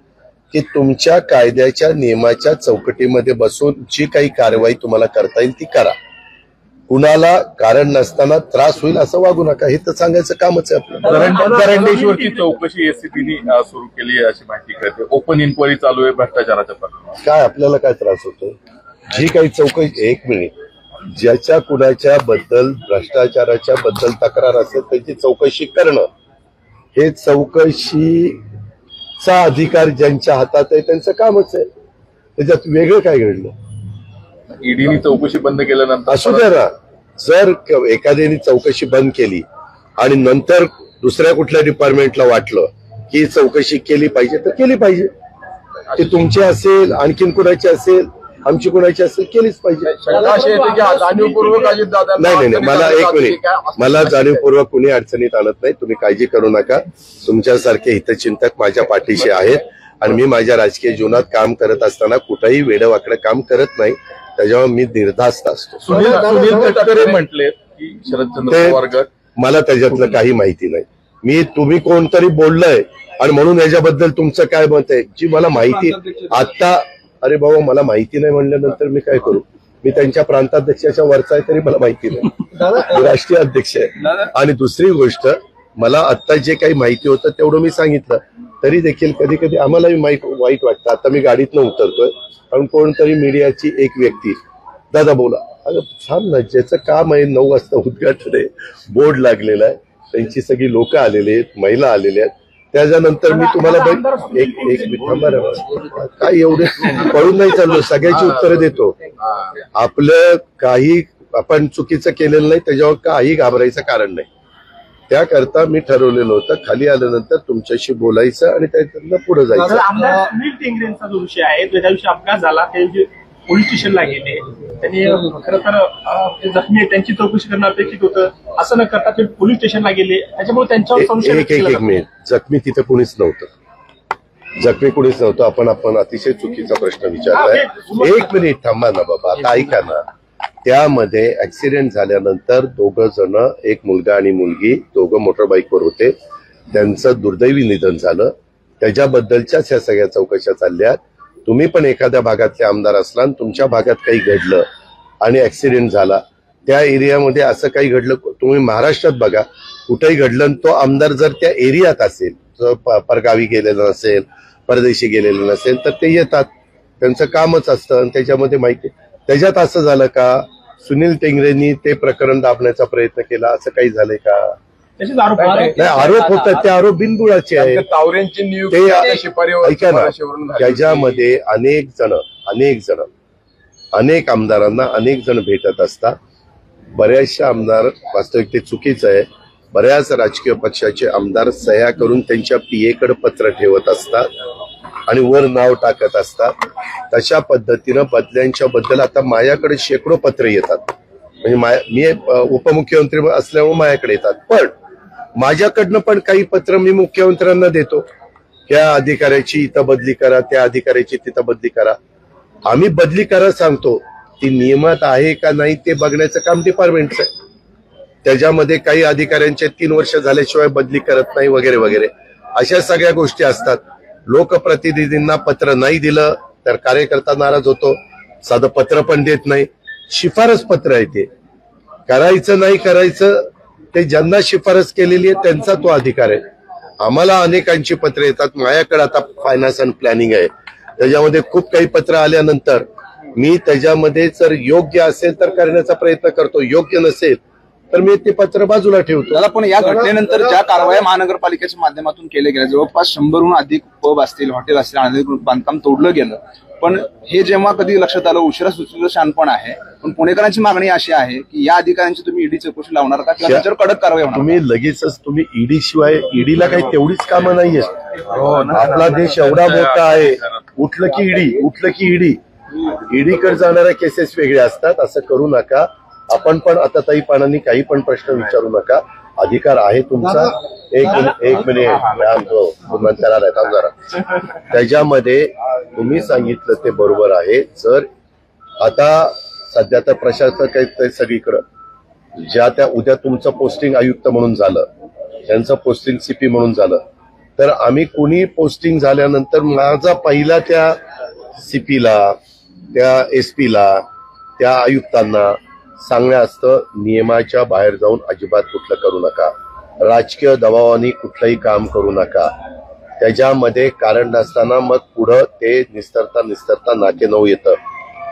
की तुमच्या कायद्याच्या नियमाच्या चौकटीमध्ये बसून जी काही कारवाई तुम्हाला करता येईल ती करा. कुणाला कारण नसताना त्रास होईल असं वागू नका. हे तर सांगायचं कामच आहे आपलं. दरंडेश्वरची चौकशी एसीबीने सुरू केली अशी माहिती कळते. ओपन इन्क्वायरी चालू आहे भ्रष्टाचाराच्या प्रकरणात. काय आपल्याला काय त्रास होतो? जी काही चौकशी, एक मिनिट, ज्याच्या कुणाच्या बद्दल भ्रष्टाचाराच्या बद्दल तक्रार असेल त्याची चौकशी करणं, हे चौकशीचा अधिकार ज्यांच्या हातात आहे त्यांचं कामच आहे. त्याच्यात वेगळं काय घडलं? ईडीने चौकशी बंद केल्यानंतर असू द्या ना. जर एखाद्याने चौकशी बंद केली आणि नंतर दुसऱ्या कुठल्या डिपार्टमेंटला वाटलं की चौकशी केली पाहिजे तर केली पाहिजे. ते तुमची असेल आणखीन कुणाची असेल आमची कोणाची असेल केलीच पाहिजे. शंका अशी येते की जाणीवपूर्वक नाही, मला एक मिनिट, मला जाणीवपूर्वक कुणी अडचणीत आणत नाही. तुम्ही काळजी करू नका. तुमच्यासारखे हितचिंतक माझ्या पाठीशी आहेत आणि मी माझ्या राजकीय जीवनात काम करत असताना कुठेही वेडवाकडं काम करत नाही. त्याच्यामुळे मी निर्धास्त असतो. सुनील तटकरे म्हटले की शरदचंद्र पवार गट, मला त्याच्यातलं काही माहिती नाही. तुम्ही कोणतरी बोललंय आणि म्हणून याच्याबद्दल तुमचं काय मत आहे जी मला माहिती आता. अरे बाबा, मला माहिती नाही म्हणल्यानंतर मी काय करू? मी त्यांच्या प्रांताध्यक्षाच्या वरचा आहे तरी मला माहिती नाही. मी राष्ट्रीय अध्यक्ष आहे. आणि दुसरी गोष्ट, मला आता जे काही माहिती होतं तेवढं मी सांगितलं. तरी देखील कधी कधी आम्हालाही वाईट वाटतं. आता मी गाडीतनं उतरतोय कारण कोणतरी मीडियाची एक व्यक्ती, दादा बोला, अगं छान ना, ज्याचं काम आहे 9 वाजता उद्घाटन आहे, बोर्ड लागलेला आहे, त्यांची सगळी लोक आलेली आहेत, महिला आलेल्या आहेत. त्याच्यानंतर मी तुम्हाला एक मिनिट, काय एवढे पळून नाही चाललो, सगळ्याची उत्तरं देतो. आपलं काही आपण चुकीचं केलेलं नाही, त्याच्यावर काही घाबरायचं कारण नाही. त्याकरता मी ठरवलेलं होतं खाली आल्यानंतर तुमच्याशी बोलायचं आणि त्याच्यातनं पुढे जायचं. आमदार सुनील टेंगरेंचा जो विषय आहे, ज्या दिवशी अपघात झाला ते पोलीस स्टेशनला गेले, त्यांनी खरं तर जखमी आहे त्यांची चौकशी करणं अपेक्षित होतं. असं न करता ते पोलीस स्टेशनला गेले, त्याच्यामुळे त्यांच्यावर संशय. एक मिनिट, जखमी तिथे कुणीच नव्हतं. जखमी कुणीच नव्हतं. आपण अतिशय चुकीचा प्रश्न विचारलाय. एक मिनिट थांबा ना बाबा, आता ऐका ना. त्यामध्ये ऍक्सिडेंट झाल्यानंतर 2 जण, एक मुलगा आणि मुलगी, दोघं मोटरबाईकवर होते. त्यांचं दुर्दैवी निधन झालं. त्याच्याबद्दलच्याच ह्या सगळ्या चौकशा चालल्या. तुम्ही पण एखाद्या भागातले आमदार असला, तुमच्या भागात काही घडलं आणि ऍक्सिडेंट झाला, त्या एरियामध्ये असं काही घडलं, तुम्ही महाराष्ट्रात बघा कुठेही घडलं, तो आमदार जर त्या एरियात असेल, परगावी गेलेला नसेल, परदेशी गेलेलं नसेल, तर ते येतात. त्यांचं कामच असतं आणि त्याच्यामध्ये माहिती. त्याच्यात असं झालं का सुनील टेंगरेंनी ते प्रकरण दाबण्याचा प्रयत्न केला, असं काही झालंय का? नाही, आरोप होतात, ते आरोप बिनबुडाचे आहेत. तावरेंची नियुक्ती ऐका ना, त्याच्यामध्ये अनेक आमदारांना अनेक जण भेटत असतात. बऱ्याचशा आमदार, वास्तविक ते चुकीचं आहे, बऱ्याच राजकीय पक्षाचे आमदार सह्या करून त्यांच्या पीएकडे पत्र ठेवत असतात आणि वर नाव टाकत असतात. तशा पद्धतीनं बदल्यांच्या बद्दल आता माझ्याकडे शेकडो पत्र येतात. म्हणजे मी उपमुख्यमंत्री असल्यामुळे माझ्याकडे येतात. पण माझ्याकडनं पण काही पत्र मी मुख्यमंत्र्यांना देतो, त्या अधिकाऱ्याची इथं बदली करा, त्या अधिकाऱ्याची तिथं बदली करा. आम्ही बदली करा सांगतो, ती नियमात आहे का नाही ते बघण्याचं काम डिपार्टमेंटचं आहे. त्याच्यामध्ये काही अधिकाऱ्यांचे 3 वर्ष झाल्याशिवाय बदली करत नाही वगैरे वगैरे, अशा सगळ्या गोष्टी असतात. लोकप्रतिनिधींना पत्र नाही दिलं तर कार्यकर्ता नाराज होतो. साधं पत्र पण देत नाही, शिफारस पत्र आहे. ते करायचं नाही करायचं ते ज्यांना शिफारस केलेली आहे त्यांचा तो अधिकार आहे. आम्हाला अनेकांची पत्र येतात. माझ्याकडे आता फायनान्स अँड प्लॅनिंग आहे, त्याच्यामध्ये खूप काही पत्र आल्यानंतर मी त्याच्यामध्ये जर योग्य असेल तर करण्याचा प्रयत्न करतो, योग्य नसेल तर मी ते पत्र बाजूला ठेवतो. दादा, पण या घटनेनंतर ज्या कारवाया महानगरपालिकेच्या माध्यमातून केल्या गेल्या, जवळपास 100हून अधिक पब असतील, हॉटेल असतील, अनधिकृत बांधकाम तोडलं गेलं. पण हे जेव्हा कधी लक्षात आलं, उशिरा सुचलेलं शहाणपण आहे. पण पुणेकरांची मागणी अशी आहे की या अधिकाऱ्यांची तुम्ही ईडी चौकशी लावणार का, किंवा त्याच्यावर कडक कारवाई होणार? तुम्ही लगेचच ईडी शिवाय, ईडीला काही तेवढीच कामं नाहीये. आपला देश एवढा मोठा आहे, उठलं की ईडी. ईडीकडे जाणाऱ्या केसेस वेगळ्या असतात. असं करू नका. आपण पण आता ताई पानांनी काही पण प्रश्न विचारू नका, अधिकार आहे तुमचा. एक मिनिट जरा. त्याच्यामध्ये तुम्ही सांगितलं ते बरोबर आहे. जर आता सध्या तर प्रशासक आहेत सगळीकडं, ज्या त्या उद्या तुमचं पोस्टिंग आयुक्त म्हणून झालं, त्यांचं पोस्टिंग सीपी म्हणून झालं, तर आम्ही कुणी पोस्टिंग झाल्यानंतर माझा पहिला त्या सीपीला, त्या एसपीला, त्या आयुक्तांना सांगणं असतं, नियमाच्या बाहेर जाऊन अजिबात कुठलं करू नका, राजकीय दबावाने कुठलंही काम करू नका. त्याच्यामध्ये कारण नसताना मग पुढं ते निस्तरता नाकेनऊ येतं.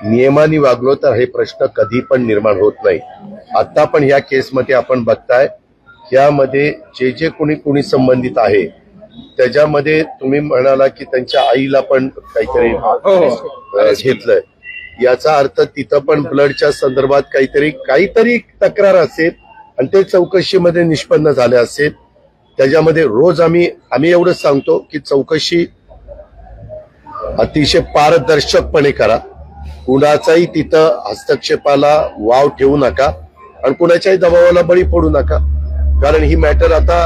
नियमाने वागलो तर हे प्रश्न कधी पण निर्माण होत नाही. आता पण ह्या केसमध्ये आपण बघताय, यामध्ये जे कोणी संबंधित आहे, त्याच्यामध्ये तुम्ही म्हणाला की त्यांच्या आईला पण काहीतरी घेतलंय, याचा अर्थ तिथं पण ब्लडच्या संदर्भात काहीतरी तक्रार असेल आणि ते चौकशीमध्ये निष्पन्न झाले असेल. त्याच्यामध्ये रोज आम्ही एवढंच सांगतो की चौकशी अतिशय पारदर्शकपणे करा. कुणाचाही तिथं हस्तक्षेपाला वाव ठेवू नका आणि कुणाच्याही दबावाला बळी पडू नका, कारण ही मॅटर आता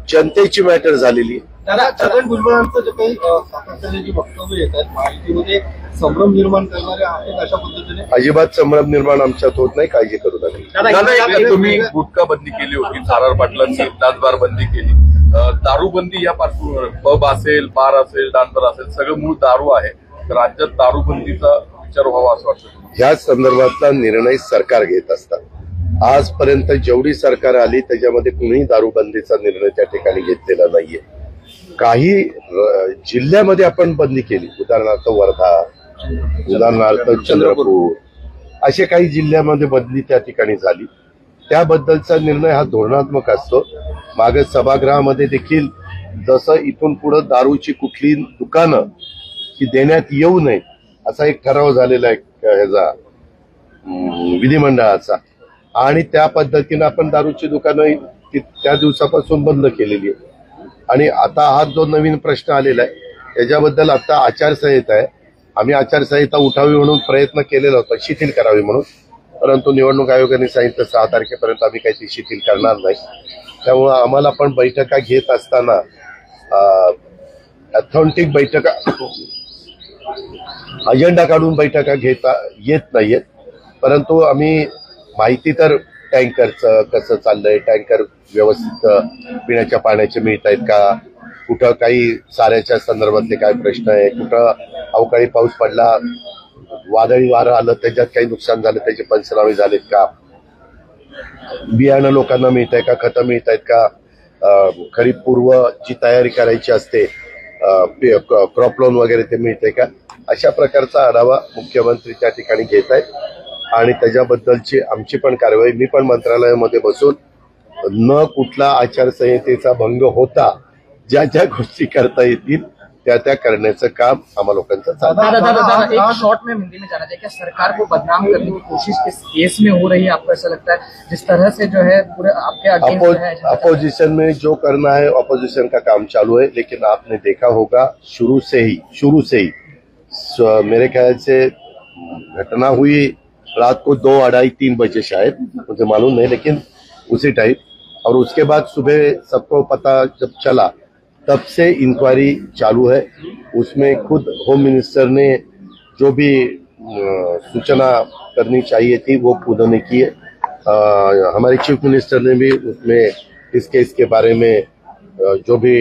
जनतेची मॅटर झालेली आहे. दादा, छगन भुजबळांचं जे काही सातत्याने जी वक्तव्य येतात माहितीमध्ये संभ्रम निर्माण करणारे आहेत, अशा पद्धतीने अजिबात संभ्रम निर्माण आमच्यात होत नाही, काळजी करू नका. तुम्ही गुटखा बंदी केली होती, थारार पाटलांची दासबार बंदी केली, दारूबंदी या पासून पब असेल, बार असेल, डान्सर असेल, सगळं मूळ दारू आहे. राज्यात दारूबंदीचा विचार व्हावा असं वाटतं. ह्या संदर्भातला निर्णय सरकार घेत असतात. आजपर्यंत जेवढी सरकार आली त्याच्यामध्ये कुणीही दारूबंदीचा निर्णय त्या ठिकाणी घेतलेला नाहीये. काही जिल्ह्यामध्ये आपण बंदी केली, उदाहरणार्थ वर्धा, उदाहरणार्थ चंद्रपूर, असे काही जिल्ह्यामध्ये बदली त्या ठिकाणी झाली. त्याबद्दलचा निर्णय हा धोरणात्मक असतो. मागे सभागृहामध्ये देखील जसं इथून पुढे दारूची कुठली दुकानं की देण्यात येऊ नये असा एक ठराव झालेला आहे ह्याचा विधिमंडळाचा, आणि त्या पद्धतीनं आपण दारूची दुकानं त्या दिवसापासून बंद केलेली आहे. आणि आता हा जो नवीन प्रश्न आलेला आहे त्याच्याबद्दल आता आचारसंहिता आहे. आम्ही आचारसंहिता उठावी म्हणून प्रयत्न केलेला होता, शिथिल करावी म्हणून, परंतु निवडणूक आयोगाने सांगितलं 6 तारखेपर्यंत आम्ही काही ती शिथिल करणार नाही. त्यामुळं आम्हाला पण बैठका घेत असताना ऑथेंटिक बैठका, अजेंडा काढून बैठका घेता येत नाहीयेत. परंतु आम्ही माहिती तर टँकरचं कसं चाललंय, टँकर व्यवस्थित पिण्याच्या पाण्याचे मिळत आहेत का, कुठं काही चाऱ्याच्या संदर्भातले काय प्रश्न आहे, कुठं अवकाळी पाऊस पडला, वादळी वारं आलं, त्याच्यात काही नुकसान झालं, त्याचे पंचनामे झालेत का, बियाणं लोकांना मिळत आहे का, खतं मिळत आहेत का, खरीप पूर्व जी तयारी करायची असते क्रॉप लोन वगैरे ते मिळते का, अशा प्रकारचा आढावा मुख्यमंत्री त्या ठिकाणी घेत आहेत. आणि त्याच्याबद्दलची आमची पण कारवाई, मी पण मंत्रालयामध्ये बसून न कुठला आचारसंहितेचा भंग होता ज्या ज्या गोष्टी करता येतील त्या करण्याचं काम आम्हा लोकांचं चालू आहे. दादा, एक शॉर्ट में हिंदी में जाना चाहिए, क्या सरकार को बदनाम करने की कोशिश इस केस में हो रही है? आपको ऐसा लगता है जिस तरह से जो है पूरे आपके अगेंस्ट है? अपोजिशन में जो करना है अपोजिशन का काम चालू है, लेकिन आपने देखा होगा शुरू से ही मेरे ख्याल से घटना हुई रात को 2, 2:30, 3 बजे शायद, मुझे मालूम नहीं, लेकिन उसी टाइम, और उसके बाद सुबह सबको पता जब चला तब से इंक्वायरी चालू है. उसमें खुद होम मिनिस्टर ने जो भी सूचना करनी चाहिए थी वो उन्होंने की है. हमारे चीफ मिनिस्टर ने भी उसमें इस केस के बारे में जो भी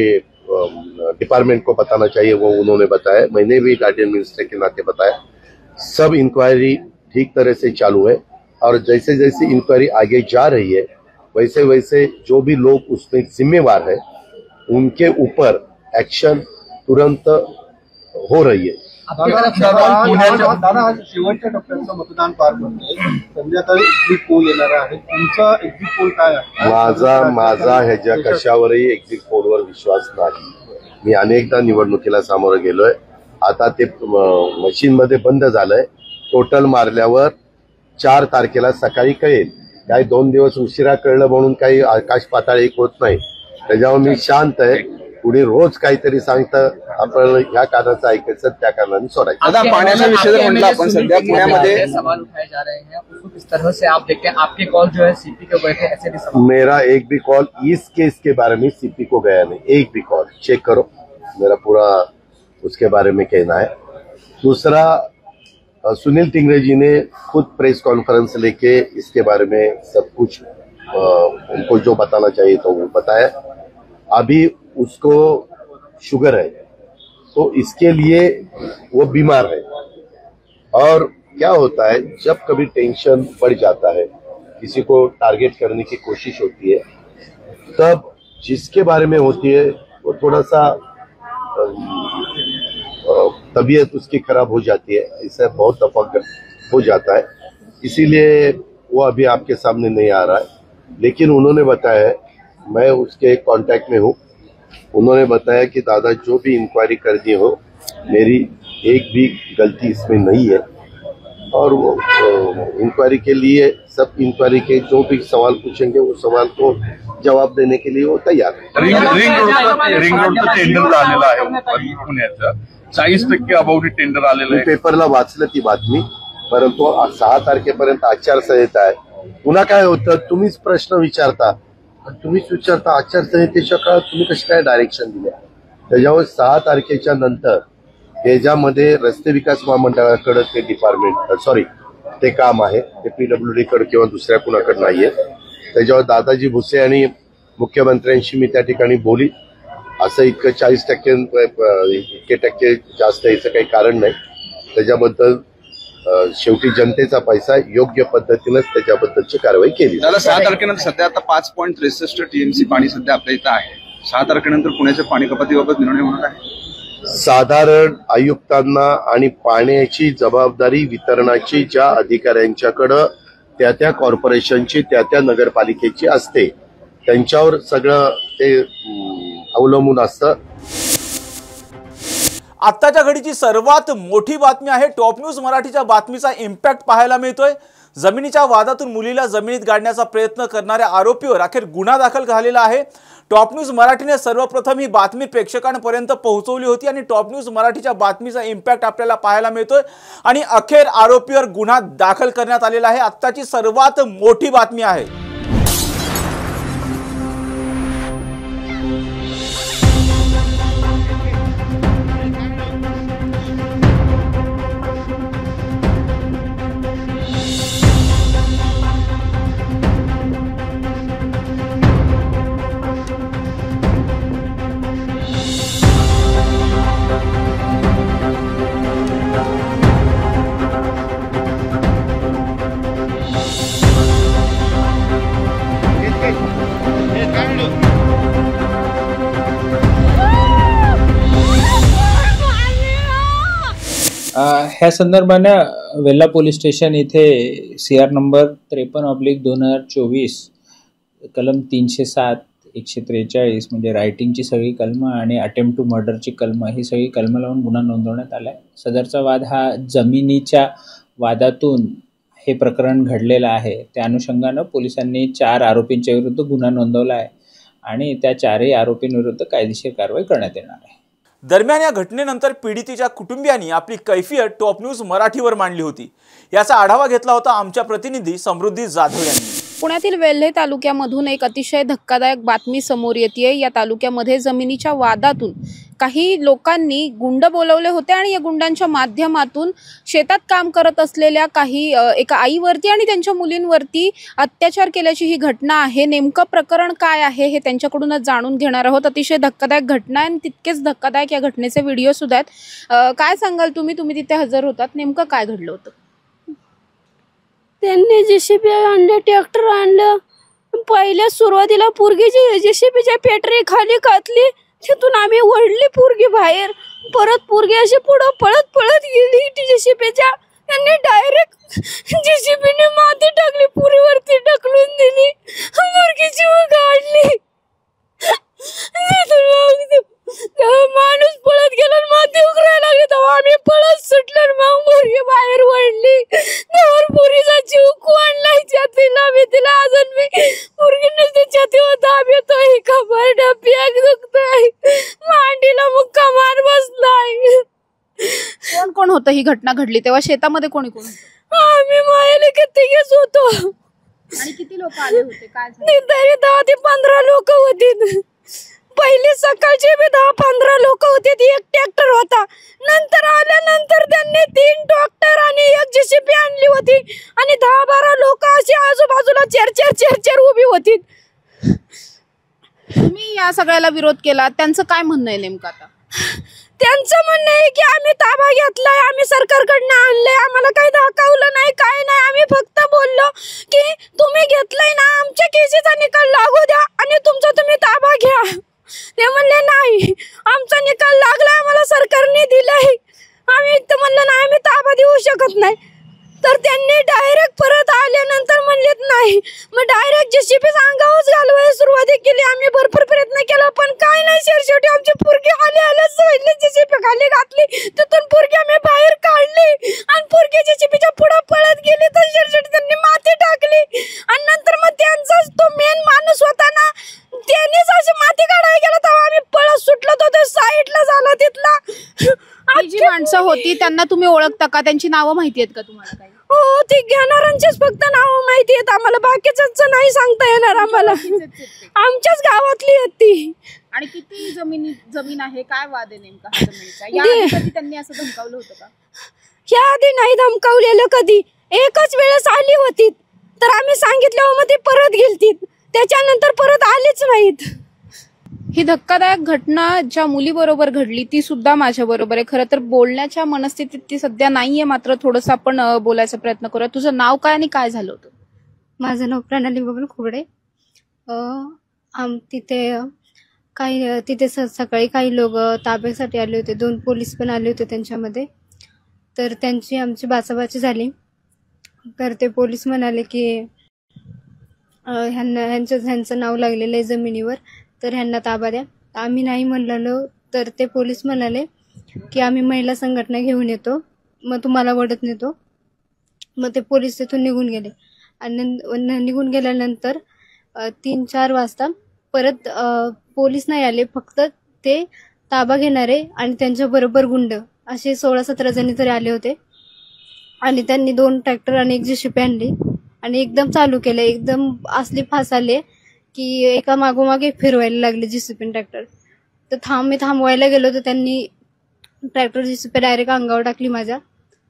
डिपार्टमेंट को बताना चाहिए वो उन्होंने बताया. मैंने भी गार्डियन मिनिस्टर के नाते बताया. सब इंक्वायरी ठीक तरह से चालू है, और जैसे जैसे इंक्वायरी आगे जा रही है वैसे वैसे जो भी लोग उसमें जिम्मेवार है उनके ऊपर एक्शन तुरंत हो रही है. दादा, आज शेवटच्या टप्प्याचं मतदान पार पडतंय, संध्याकाळी एक्झिट पोल येणार आहे, तुमचा एक्झिट पोल काय आहे? माझा ह्याच्या कशावरही एक्झिट पोलवर विश्वास नाही. मी अनेकदा निवडणुकीला सामोरं गेलोय. आता ते मशीन मध्ये बंद झालंय. टोटल मारल्यावर 4 तारखेला सकाळी कळेल. काही 2 दिवस उशिरा कळलं म्हणून काही आकाश पाताळ एक होत नाही. त्याच्यावर मी शांत आहे. पुढे रोज काहीतरी सांगतं, आपण ह्या कारणाचं ऐकायचं, त्या कारणाने सोडायचं. आता पाण्याचा विषय जर म्हटलं आपण, सध्या पुण्यामध्ये सवाल उठाए जा रहे हैं, उसको किस तरह से आप देखते हैं? आपके कॉल जो है सीपी को गए थे, ऐसे भी सवाल? मेरा एक भी कॉल इस केस के बारे में सीपी को गया नहीं, एक भी कॉल. चेक करो, मेरा पूरा उसके बारे में कहना है. दूसरा, सुनील टिंगरे जी ने खुद प्रेस कॉन्फ्रेंस लेके इसके बारे में सब कुछ उनको जो बताना चाहिए तो वो बताया. अभी उसको शुगर है तो इसके लिए वो बीमार है. और क्या होता है, जब कभी टेंशन बढ़ जाता है, किसी को टारगेट करने की कोशिश होती है, तब जिसके बारे में होती है वो थोड़ा सा तबीयत उसकी खराब हो जाती है. इससे बहुत दफा हो जाता है. इसीलिए वो अभी आपके सामने नहीं आ रहा है. लेकिन उन्होंने बताया है, मैं उसके कांटेक्ट में हूँ, उन्होंने बताया कि दादा जो भी इंक्वायरी करनी हो, मेरी एक भी गलती इसमें नहीं है. और वो इंक्वायरी के लिए सब इंक्वायरी के जो भी सवाल पूछेंगे वो सवाल को जवाब देने के लिए वो तैयार है. रिंग रोडचं टेंडर आलेलं आहे पुण्याचं, 40% अबाउट टेंडर आलेलं आहे. पेपरला वाचलं ती बातमी. परंतु 6 तारखेपर्यंत आचारसंहिता आहे. पुन्हा काय होतं, तुम्हीच प्रश्न विचारता, आचारसंहितेच्या काळात तुम्ही कशी काय डायरेक्शन दिल्या. त्याच्यावर 6 तारखेच्या नंतर त्याच्यामध्ये रस्ते विकास महामंडळाकडे ते डिपार्टमेंट ते काम आहे, ते PWD कडे किंवा दुसऱ्या कुणाकडे नाहीये. त्याच्यावर दादाजी भुसे आणि मुख्यमंत्र्यांशी मी त्या ठिकाणी बोली. असं इतकं 40% जास्त याचं काही कारण नाही. त्याच्याबद्दल शेवटी जनतेचा पैसा योग्य पद्धतीनेच त्याच्याबद्दलची कारवाई केली. त्याला 6 तारखेनंतर सध्या आता 5.63 TMC पाणी सध्या आपल्या इथं आहे. 6 तारखेनंतर पुण्याच्या पाणी कपातीबाबत निर्णय होणार आहे. साधारण आयुक्तांना आणि पाण्याची जबाबदारी वितरणाची ज्या अधिकाऱ्यांच्याकडं त्या कॉर्पोरेशनची त्या नगरपालिकेची असते त्यांच्यावर सगळं ते अवलंबून असतं. आत्ताच्या घडीची सर्वात मोठी बातमी आहे. टॉप न्यूज मराठीच्या बातमीचा इम्पॅक्ट पाहायला मिळतोय. जमिनीच्या वादातून मुलीला जमिनीत गाडण्याचा प्रयत्न करणाऱ्या आरोपीवर अखेर गुन्हा दाखल झालेला आहे. टॉप न्यूज मराठीने सर्वप्रथम ही बातमी प्रेक्षकांपर्यंत पोहोचवली होती आणि टॉप न्यूज मराठीच्या बातमीचा इम्पॅक्ट आपल्याला पाहायला मिळतोय आणि अखेर आरोपीवर गुन्हा दाखल करण्यात आलेला आहे. आत्ताची सर्वात मोठी बातमी आहे. ह्या संदर्भानं वेल्हा पोलीस स्टेशन इथे CR नंबर 53/2024 कलम 307 143 म्हणजे रायटिंगची सगळी कलमं आणि अटेम्प्ट टू मर्डरची कलमं ही सगळी कलमं लावून गुन्हा नोंदवण्यात आला आहे. सदरचा वाद हा जमिनीच्या वादातून हे प्रकरण घडलेलं आहे. त्या अनुषंगानं पोलिसांनी 4 आरोपींच्या विरुद्ध गुन्हा नोंदवला आहे आणि त्या 4ही आरोपींविरुद्ध कायदेशीर कारवाई करण्यात येणार आहे. दरम्यान या घटनेनंतर पीडितेच्या कुटुंबियांनी आपली कैफियत टॉप न्यूज मराठीवर मांडली होती. याचा आढावा घेतला होता आमच्या प्रतिनिधी समृद्धी जाधव यांनी. पुण्यातील वेल्हे तालुक्यामधून एक अतिशय धक्कादायक बातमी समोर येते. या तालुक्यामध्ये जमिनीच्या वादातून काही लोकांनी गुंड बोलवले होते आणि या गुंडांच्या माध्यमातून शेतात काम करत असलेल्या काही एका आईवरती आणि त्यांच्या मुलींवरती अत्याचार केल्याची ही घटना आहे. नेमकं प्रकरण काय आहे हे त्यांच्याकडूनच जाणून घेणार आहोत. अतिशय धक्कादायक घटना आहे आणि तितकेच धक्कादायक या घटनेचे व्हिडिओ सुद्धा आहेत. काय सांगाल तुम्ही तिथे हजर होतात, नेमकं काय घडलं होतं? त्यांनी JCB आणलं, ट्रॅक्टर आणलं. पहिल्या सुरुवातीला पोरगीची JCBच्या पेटरी खाली घातली, तिथून आम्ही ओढली पोरगी बाहेर. परत पोरगी अशी पुढं पळत गेली JCBच्या. त्यांनी डायरेक्ट JCBने माती टाकली, पुरीवरती ढकलून दिली, पोरगीची गाडली. माणूस पळत गेला, माती उकरायला लागली, तेव्हा आम्ही पळत सुटलो, मग पोरगी बाहेर ओढली. त्यावर पोरीचा जीव कोणलाही छातीला भीतीला अजून मी पोरगी नुसती छातीवर दाब येतोय, खबर डब्याक दुखतोय, मांडीला मुक्का मार बसलाय. कोण कोण होतं ही घटना घडली तेव्हा? शेतामध्ये कोणी कोण? आम्ही मायाला कितीच होतो. आणि किती लोक आले होते? काय झालं? तरी 10 ते 15 लोक होती. पहिले सकाळचे 10-15 लोक होते, एक ट्रॅक्टर होता. नंतर आल्यानंतर त्यांनी 3 ट्रॅक्टर आणि एक JCB आणली होती आणि 10-12 लोक अशी आजूबाजूला चार उभी होती. तुम्ही या सगळ्याला विरोध केला, त्यांचं काय म्हणणं आहे नेमकं आता? त्यांचं म्हणणं आहे की आम्ही ताबा घेतलाय, आम्ही सरकारकडनं आणलंय, आम्हाला काही दाखवलं नाही, काय नाही. आम्ही फक्त बोललो की तुम्ही घेतलंय ना, आमच्या केसीचा निकाल लागू द्या आणि तुमचा तुम्ही ताबा घ्या. ते म्हणले नाही, आमचा निकाल लागला, आम्हाला सरकारने दिलाय. आम्ही म्हणलं नाही, आम्ही ताबा देऊ शकत नाही. तर त्यांनी डायरेक्ट परत आल्यानंतर म्हणलेत नाही, मग डायरेक्ट JCB अंगावरच घालवायला सुरुवात केली. आम्ही भरपूर प्रयत्न केला पण काय नाही. शेवटी आमची पोरगी आल्याच JCB खाली घातली, तिथून पोरगी आम्ही बाहेर काढली आणि पोरगी JCBच्या पुढे पळत गेली. तर शेवटी त्यांनी माती टाकली आणि नंतर मग त्यांचा तो मेन माणूस होता ना, त्यांनीच अशी माती काढायला गेला, तेव्हा आम्ही पळत सुटलो. तो साईडला झाला तिथला. जी माणसं होती त्यांना तुम्ही ओळखता का? त्यांची नावं माहिती आहेत का तुम्हाला? काही हो, ती घेणाऱ्यांचेच फक्त नाव माहिती आहेत आम्हाला, बाकीच नाही सांगता येणार आम्हाला. आमच्याच गावातली आहेत ती. आणि किती जमीन आहे, काय वाद आहे नेमका हा जमिनीचा? याआधी कधी त्यांनी असं धमकावलं होतं का? या आधी नाही धमकावलेलं कधी, एकच वेळेस आली होती तर आम्ही सांगितल्यावर मग ते परत गेलती, त्याच्यानंतर परत आलेच नाहीत. ही धक्कादायक घटना ज्या मुलीबरोबर घडली ती सुद्धा माझ्या बरोबर आहे. खरं तर बोलण्याच्या मनस्थितीत ती सध्या नाहीये, मात्र थोडंसं आपण बोलायचा प्रयत्न करूया. तुझं नाव काय आणि काय झालं होतं? माझं नाव प्रणाली बबन खोबडे. तिथे सकाळी काही लोक ताब्यासाठी आले होते, 2 पोलीस पण आले होते त्यांच्यामध्ये. तर त्यांची आमची बाचाबाची झाली. तर ते पोलीस म्हणाले की ह्यांचं नाव लागलेलं आहे जमिनीवर, तर ह्यांना ताबा द्या. आम्ही नाही म्हणलेलो, तर ते पोलीस म्हणाले की आम्ही महिला संघटना घेऊन येतो, मग तुम्हाला वडत नेतो. मग ते पोलीस तिथून निघून गेले. आणि निघून गेल्यानंतर 3-4 वाजता परत पोलीस नाही आले, फक्त ते ताबा घेणारे आणि त्यांच्याबरोबर गुंड असे 16-17 जणी तरी आले होते. आणि त्यांनी 2 ट्रॅक्टर आणि 1 JCB आणली आणि एकदम चालू केलं. एकदम असली फास आले की एका मागोमागे फिरवायला लागले JCB ट्रॅक्टर. तर मी थांबवायला गेलो तर त्यांनी ट्रॅक्टर JCB डायरेक्ट अंगावर टाकली माझ्या.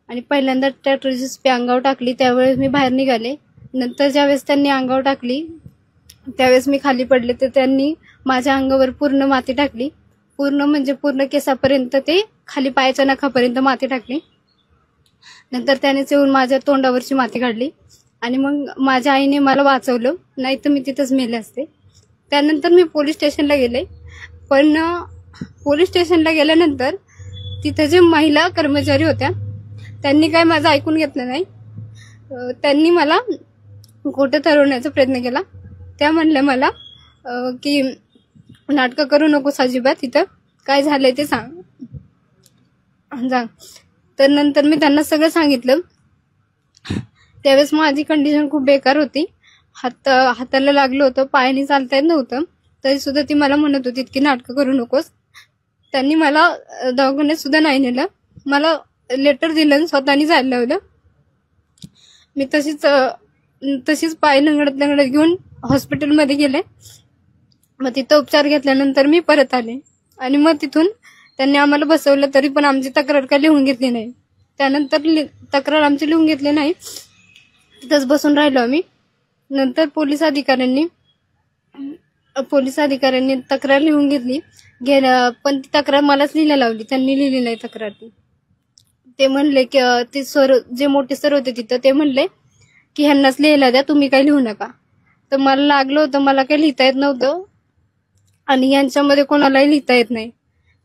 आणि पहिल्यांदा ट्रॅक्टर JCB अंगावर टाकली त्यावेळेस मी बाहेर निघाले. नंतर ज्यावेळेस त्यांनी अंगावर टाकली त्यावेळेस मी खाली पडले, तर त्यांनी माझ्या अंगावर पूर्ण माती टाकली. पूर्ण म्हणजे पूर्ण केसापर्यंत, ते खाली पायाच्या नखापर्यंत माती टाकली. नंतर त्यानेच येऊन माझ्या तोंडावरची माती काढली. आणि मग माझ्या आईने मला वाचवलं, नाही तर मी तिथंच मेले असते. त्यानंतर मी पोलीस स्टेशनला गेले. पण पोलीस स्टेशनला गेल्यानंतर तिथे जे महिला कर्मचारी होत्या त्यांनी काय माझं ऐकून घेतलं नाही. त्यांनी मला खोटं ठरवण्याचा प्रयत्न केला. त्या म्हणल्या मला की नाटकं करू नकोस अजिबात, तिथं काय झालंय ते सांग. तर नंतर मी त्यांना सगळं सांगितलं. त्यावेळेस माझी कंडिशन खूप बेकार होती. हाताला लागलं होतं, पायाने चालता येत नव्हतं, तरी सुद्धा ती मला म्हणत होती की नाटकं करू नकोस. त्यांनी मला दवाखान्यात सुद्धा नाही नेलं, मला लेटर दिलं आणि स्वतःनी जायला लावलं. मी तशीच पाय लंगडत घेऊन हॉस्पिटलमध्ये गेले. मग तिथं उपचार घेतल्यानंतर मी परत आले. आणि मग तिथून त्यांनी आम्हाला बसवलं, तरी पण आमची तक्रार काय लिहून घेतली नाही. त्यानंतर तक्रार आमची लिहून घेतली नाही, तिथंच बसून राहिलो आम्ही. नंतर पोलीस अधिकाऱ्यांनी तक्रार लिहून घेतली. पण ती तक्रार मलाच लिहायला लावली, त्यांनी लिहिली नाही तक्रार ती. ते म्हणले की ते सर, जे मोठे सर होते तिथं, ते म्हणले की ह्यांनाच लिहायला द्या, तुम्ही काही लिहू नका. तर मला लागलं होतं, मला काही लिहिता येत नव्हतं आणि यांच्यामध्ये कोणालाही लिहिता येत नाही,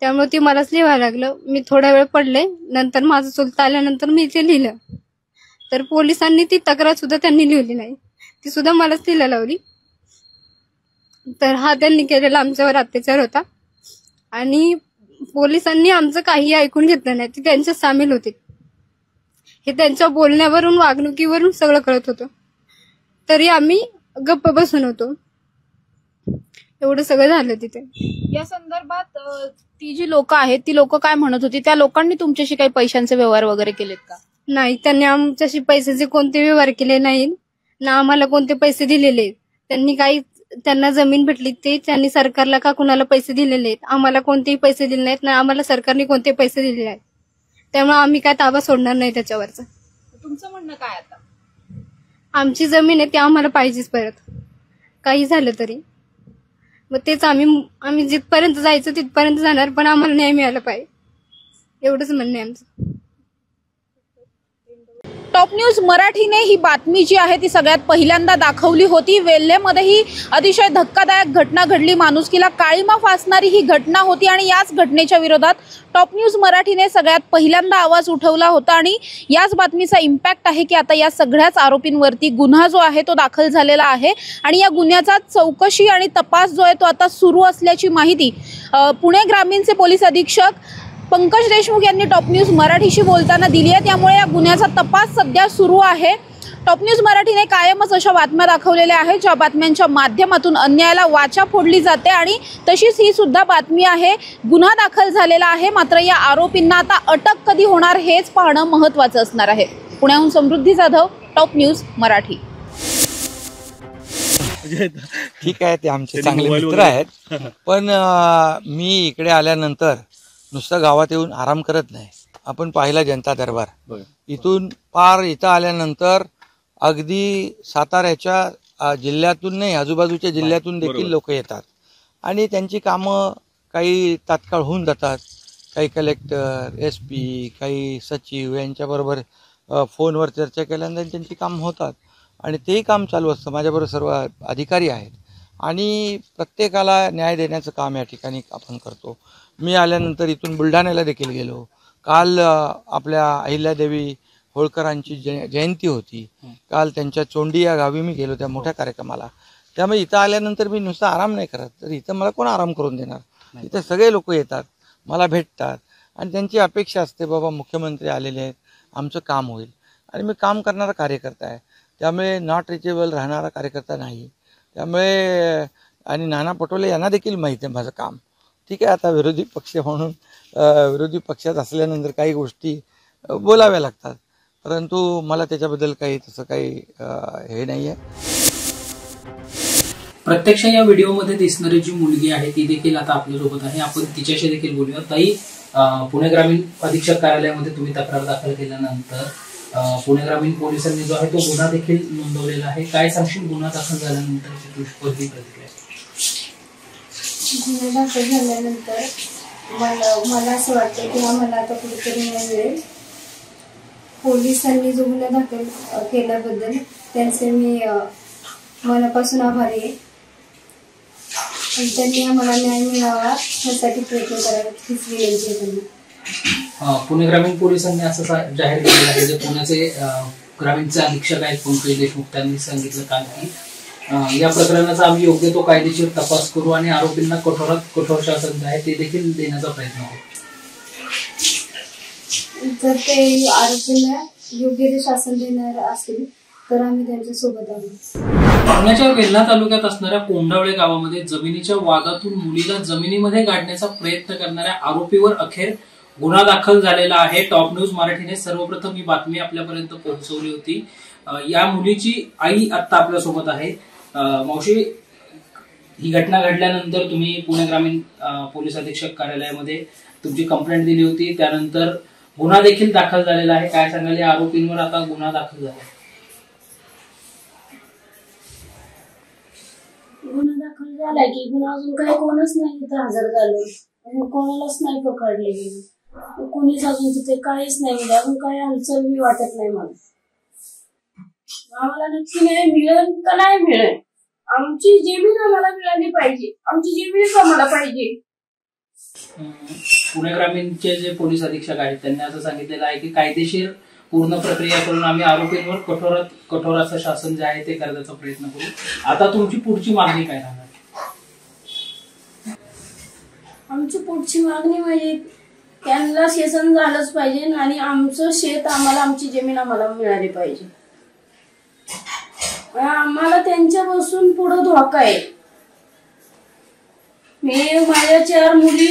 त्यामुळे ते मलाच लिहायला लागलं. मी थोडा वेळ पडले, नंतर माझं चुलता आल्यानंतर मी ते लिहिलं. तर पोलिसांनी ती तक्रार सुद्धा त्यांनी लिहिली नाही, ती सुद्धा मलाच लिहायला लावली. तर हा त्यांनी केलेला आमच्यावर अत्याचार होता. आणि पोलिसांनी आमचं काही ऐकून घेतलं नाही, ते त्यांच्यात सामील होते. हे त्यांच्या बोलण्यावरून, वागणुकीवरून सगळं कळत होतं, तरी आम्ही गप्प बसून होतो. एवढं सगळं झालं तिथे. या संदर्भात ती जी लोक आहेत ती लोक काय म्हणत होती? त्या लोकांनी तुमच्याशी काही पैशांचे व्यवहार वगैरे केलेत का? नाही, त्यांनी आमच्याशी पैशाचे कोणते व्यवहार केले नाहीत, ना आम्हाला कोणते पैसे दिलेले. त्यांना जमीन भेटली ते त्यांनी सरकारला का कुणाला पैसे दिलेले आहेत, आम्हाला कोणतेही पैसे दिले नाहीत, ना आम्हाला सरकारने कोणते पैसे दिलेले आहेत. त्यामुळे आम्ही काय ताबा सोडणार नाही त्याच्यावरचं. तुमचं म्हणणं काय आता? आमची जमीन आहे ती आम्हाला पाहिजेच परत, काही झालं तरी. मग तेच आम्ही जिथपर्यंत जायचं तिथपर्यंत जाणार, पण आम्हाला न्याय मिळाला पाहिजे, एवढंच म्हणणं आहे आमचं. टॉप न्यूज मराठीने ही बातमी जी आहे ती सगळ्यात पहिल्यांदा दाखवली होती. वेल्हेमध्ये ही अतिशय धक्कादायक घटना घडली, माणुसकीला काळीमा फासणारी ही घटना होती. आणि याच घटनेच्या विरोधात टॉप न्यूज मराठीने सगळ्यात पहिल्यांदा आवाज उठवला होता. आणि याच बातमीचा इम्पॅक्ट आहे की आता या सगळ्याच आरोपींवरती गुन्हा जो आहे तो दाखल झालेला आहे. आणि या गुन्ह्याचा चौकशी आणि तपास जो आहे तो आता सुरू असल्याची माहिती पुणे ग्रामीणचे पोलीस अधीक्षक पंकज देशमुख यांनी टॉप न्यूज मराठीशी बोलताना दिली आहे. त्यामुळे या गुन्ह्याचा तपास सध्या सुरू आहे. टॉप न्यूज मराठीने कायमच अशा बातम्या दाखवलेल्या आहेत ज्या बातम्यांच्या माध्यमातून अन्यायाला वाचा फोडली जाते. आणि तशीच ही सुद्धा बातमी आहे. गुन्हा दाखल झालेला आहे, मात्र या आरोपींना आता अटक कधी होणार हेच पाहणं महत्त्वाचं असणार आहे. पुण्याहून समृद्धी जाधव, टॉप न्यूज मराठी. ठीक आहे, ते आमचे चांगले मित्र आहेत, पण मी इकडे आल्यानंतर नुसतं गावात येऊन आराम करत नाही. आपण पाहिला जनता दरबार, इथून पार इथं आल्यानंतर अगदी साताऱ्याच्या जिल्ह्यातून नाही, आजूबाजूच्या जिल्ह्यातून देखील लोक येतात आणि त्यांची कामं काही तात्काळ होऊन जातात. काही कलेक्टर, SP, काही सचिव यांच्याबरोबर फोनवर चर्चा केल्यानंतर त्यांची कामं होतात आणि तेही काम चालू असतं. माझ्याबरोबर सर्व अधिकारी आहेत आणि प्रत्येकाला न्याय देण्याचं काम या ठिकाणी आपण करतो. मी आल्यानंतर इथून बुलढाण्याला देखील गेलो. काल आपल्या अहिल्यादेवी होळकरांची जयंती होती. काल त्यांच्या चोंडी या गावी मी गेलो त्या मोठ्या कार्यक्रमाला. त्यामुळे इथं आल्यानंतर मी नुसता आराम नाही करत, तर इथं मला कोण आराम करून देणार. इथं सगळे लोक येतात, मला भेटतात आणि त्यांची अपेक्षा असते, बाबा मुख्यमंत्री आलेले आहेत, आमचं काम होईल. आणि मी काम करणारा कार्यकर्ता आहे, त्यामुळे नॉट रिचेबल राहणारा कार्यकर्ता नाही. त्यामुळे आणि नाना पटोले यांना देखील माहिती आहे माझं काम. ठीक आहे, आता विरोधी पक्ष म्हणून विरोधी पक्षात असल्यानंतर काही गोष्टी बोलाव्या लागतात, परंतु मला त्याच्याबद्दल काही तसं काही हे नाही आहे. प्रत्यक्ष या व्हिडिओमध्ये दिसणारी जी मुलगी आहे ती देखील आता आपल्यासोबत आहे. आपण तिच्याशी देखील बोलूया. ताई, पुणे ग्रामीण अधीक्षक कार्यालयामध्ये तुम्ही तक्रार दाखल केल्यानंतर पुणे ग्रामीण पोलिसांनी जो आहे तो गुन्हा देखील नोंदवलेला आहे. काय सांगशील गुन्हा दाखल झाल्यानंतरची तुझी प्रतिक्रिया? गुन्हा दाखल झाल्यानंतर मला असं वाटतं की आम्हाला आता कुठेतरी न्याय मिळेल. पोलिसांनी जो गुन्हा दाखल केल्याबद्दल त्यांचे मी मनापासून आभारी आहे. त्यांनी आम्हाला न्याय मिळावा यासाठी प्रयत्न करावा हीच विनंती आहे त्यांना. पुणे ग्रामीण पोलिसांनी असं जाहीर केलेलं आहे, जे पुण्याचे ग्रामीणचे अधीक्षक आहेत पंकज देशमुख, त्यांनी सांगितलं काल की या प्रकरणाचा आम्ही योग्य तो कायदेशीर तपास करू आणि आरोपींना कठोरात कठोर शासन जे आहे ते देखील देण्याचा प्रयत्न करू. जर ते आरोपींना योग्य ते शासन देणार असेल तर आम्ही त्यांच्या सोबत आहोत. पुण्याच्या वेल्हा तालुक्यात असणाऱ्या कोंडावळे गावामध्ये जमिनीच्या वादातून मुलीला जमिनीमध्ये गाडण्याचा प्रयत्न करणाऱ्या आरोपीवर अखेर गुन्हा दाखल झालेला आहे. टॉप न्यूज मराठीने सर्वप्रथम ही बातमी आपल्यापर्यंत पोहोचवली होती. या मुलीची आई आता आपल्यासोबत आहे. मावशी, ही घटना घडल्यानंतर तुम्ही पुणे ग्रामीण पोलीस अधीक्षक कार्यालयामध्ये तुमची कंप्लेंट दिली होती, त्यानंतर गुन्हा देखील दाखल झालेला आहे. काय सांगाल, या आरोपींवर आता गुन्हा दाखल झाला? गुन्हा दाखल झालाय की पण अजून काही कोणच नाही तिथे हजर झालं, कोणालाच नाही पकडले गेले, कोणीच अजून तिथे काहीच नाही मिळालं. अजून काही हालचाल बी वाटत नाही मला. आम्हाला नक्की न्याय मिळेल का नाही मिळेल? आमची जमीन आम्हाला मिळाली पाहिजे, आमची जमीनच आम्हाला पाहिजे. पुणे ग्रामीणचे जे पोलीस अधीक्षक आहेत त्यांनी असं सांगितलेलं आहे की कायदेशीर पूर्ण प्रक्रिया करून आम्ही आरोपींवर कठोरात कठोर असं शासन जे आहे ते करण्याचा प्रयत्न करू. आता तुमची पुढची मागणी काय राहणार? आमची पुढची मागणी म्हणजे त्यांना शासन झालंच पाहिजे आणि आमचं शेत आम्हाला, आमची जमीन आम्हाला मिळाली पाहिजे. आम्हाला त्यांच्यापासून पुढे धोका आहे. मी, माझ्या 4 मुली,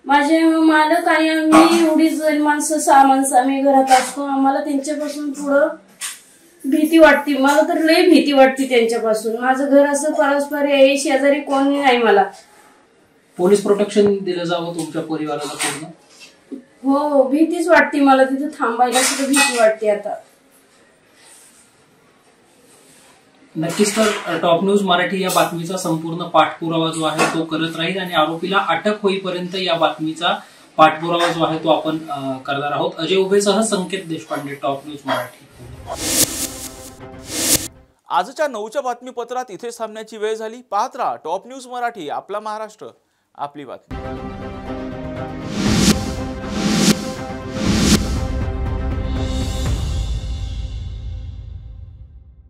माझे मालक आणि आम्ही एवढी जण माणसं, 6 माणसं आम्ही घरात असतो. आम्हाला त्यांच्यापासून पुढं भीती वाटते. मला तर लय भीती वाटते त्यांच्यापासून. माझं घर असं परस्पर आहे, शेजारी कोणी नाही. मला पोलीस प्रोटेक्शन दिलं जावं तुमच्या परिवाराला पूर्ण? हो, भीतीच वाटते मला. तिथे थांबायला सुद्धा भीती वाटते आता. नक्कीच. तर टॉप न्यूज मराठी या बातमीचा संपूर्ण पाठपुरावा जो आहे तो करत राहील आणि आरोपीला अटक होईपर्यंत या बातमीचा पाठपुरावा जो आहे तो आपण करणार आहोत. अजय उभेसह संकेत देशपांडे, टॉप न्यूज मराठी. आजच्या 9च्या बातमीपत्रात इथे थांबण्याची वेळ झाली. पाहत राहा टॉप न्यूज मराठी. आपला महाराष्ट्र, आपली बातमी.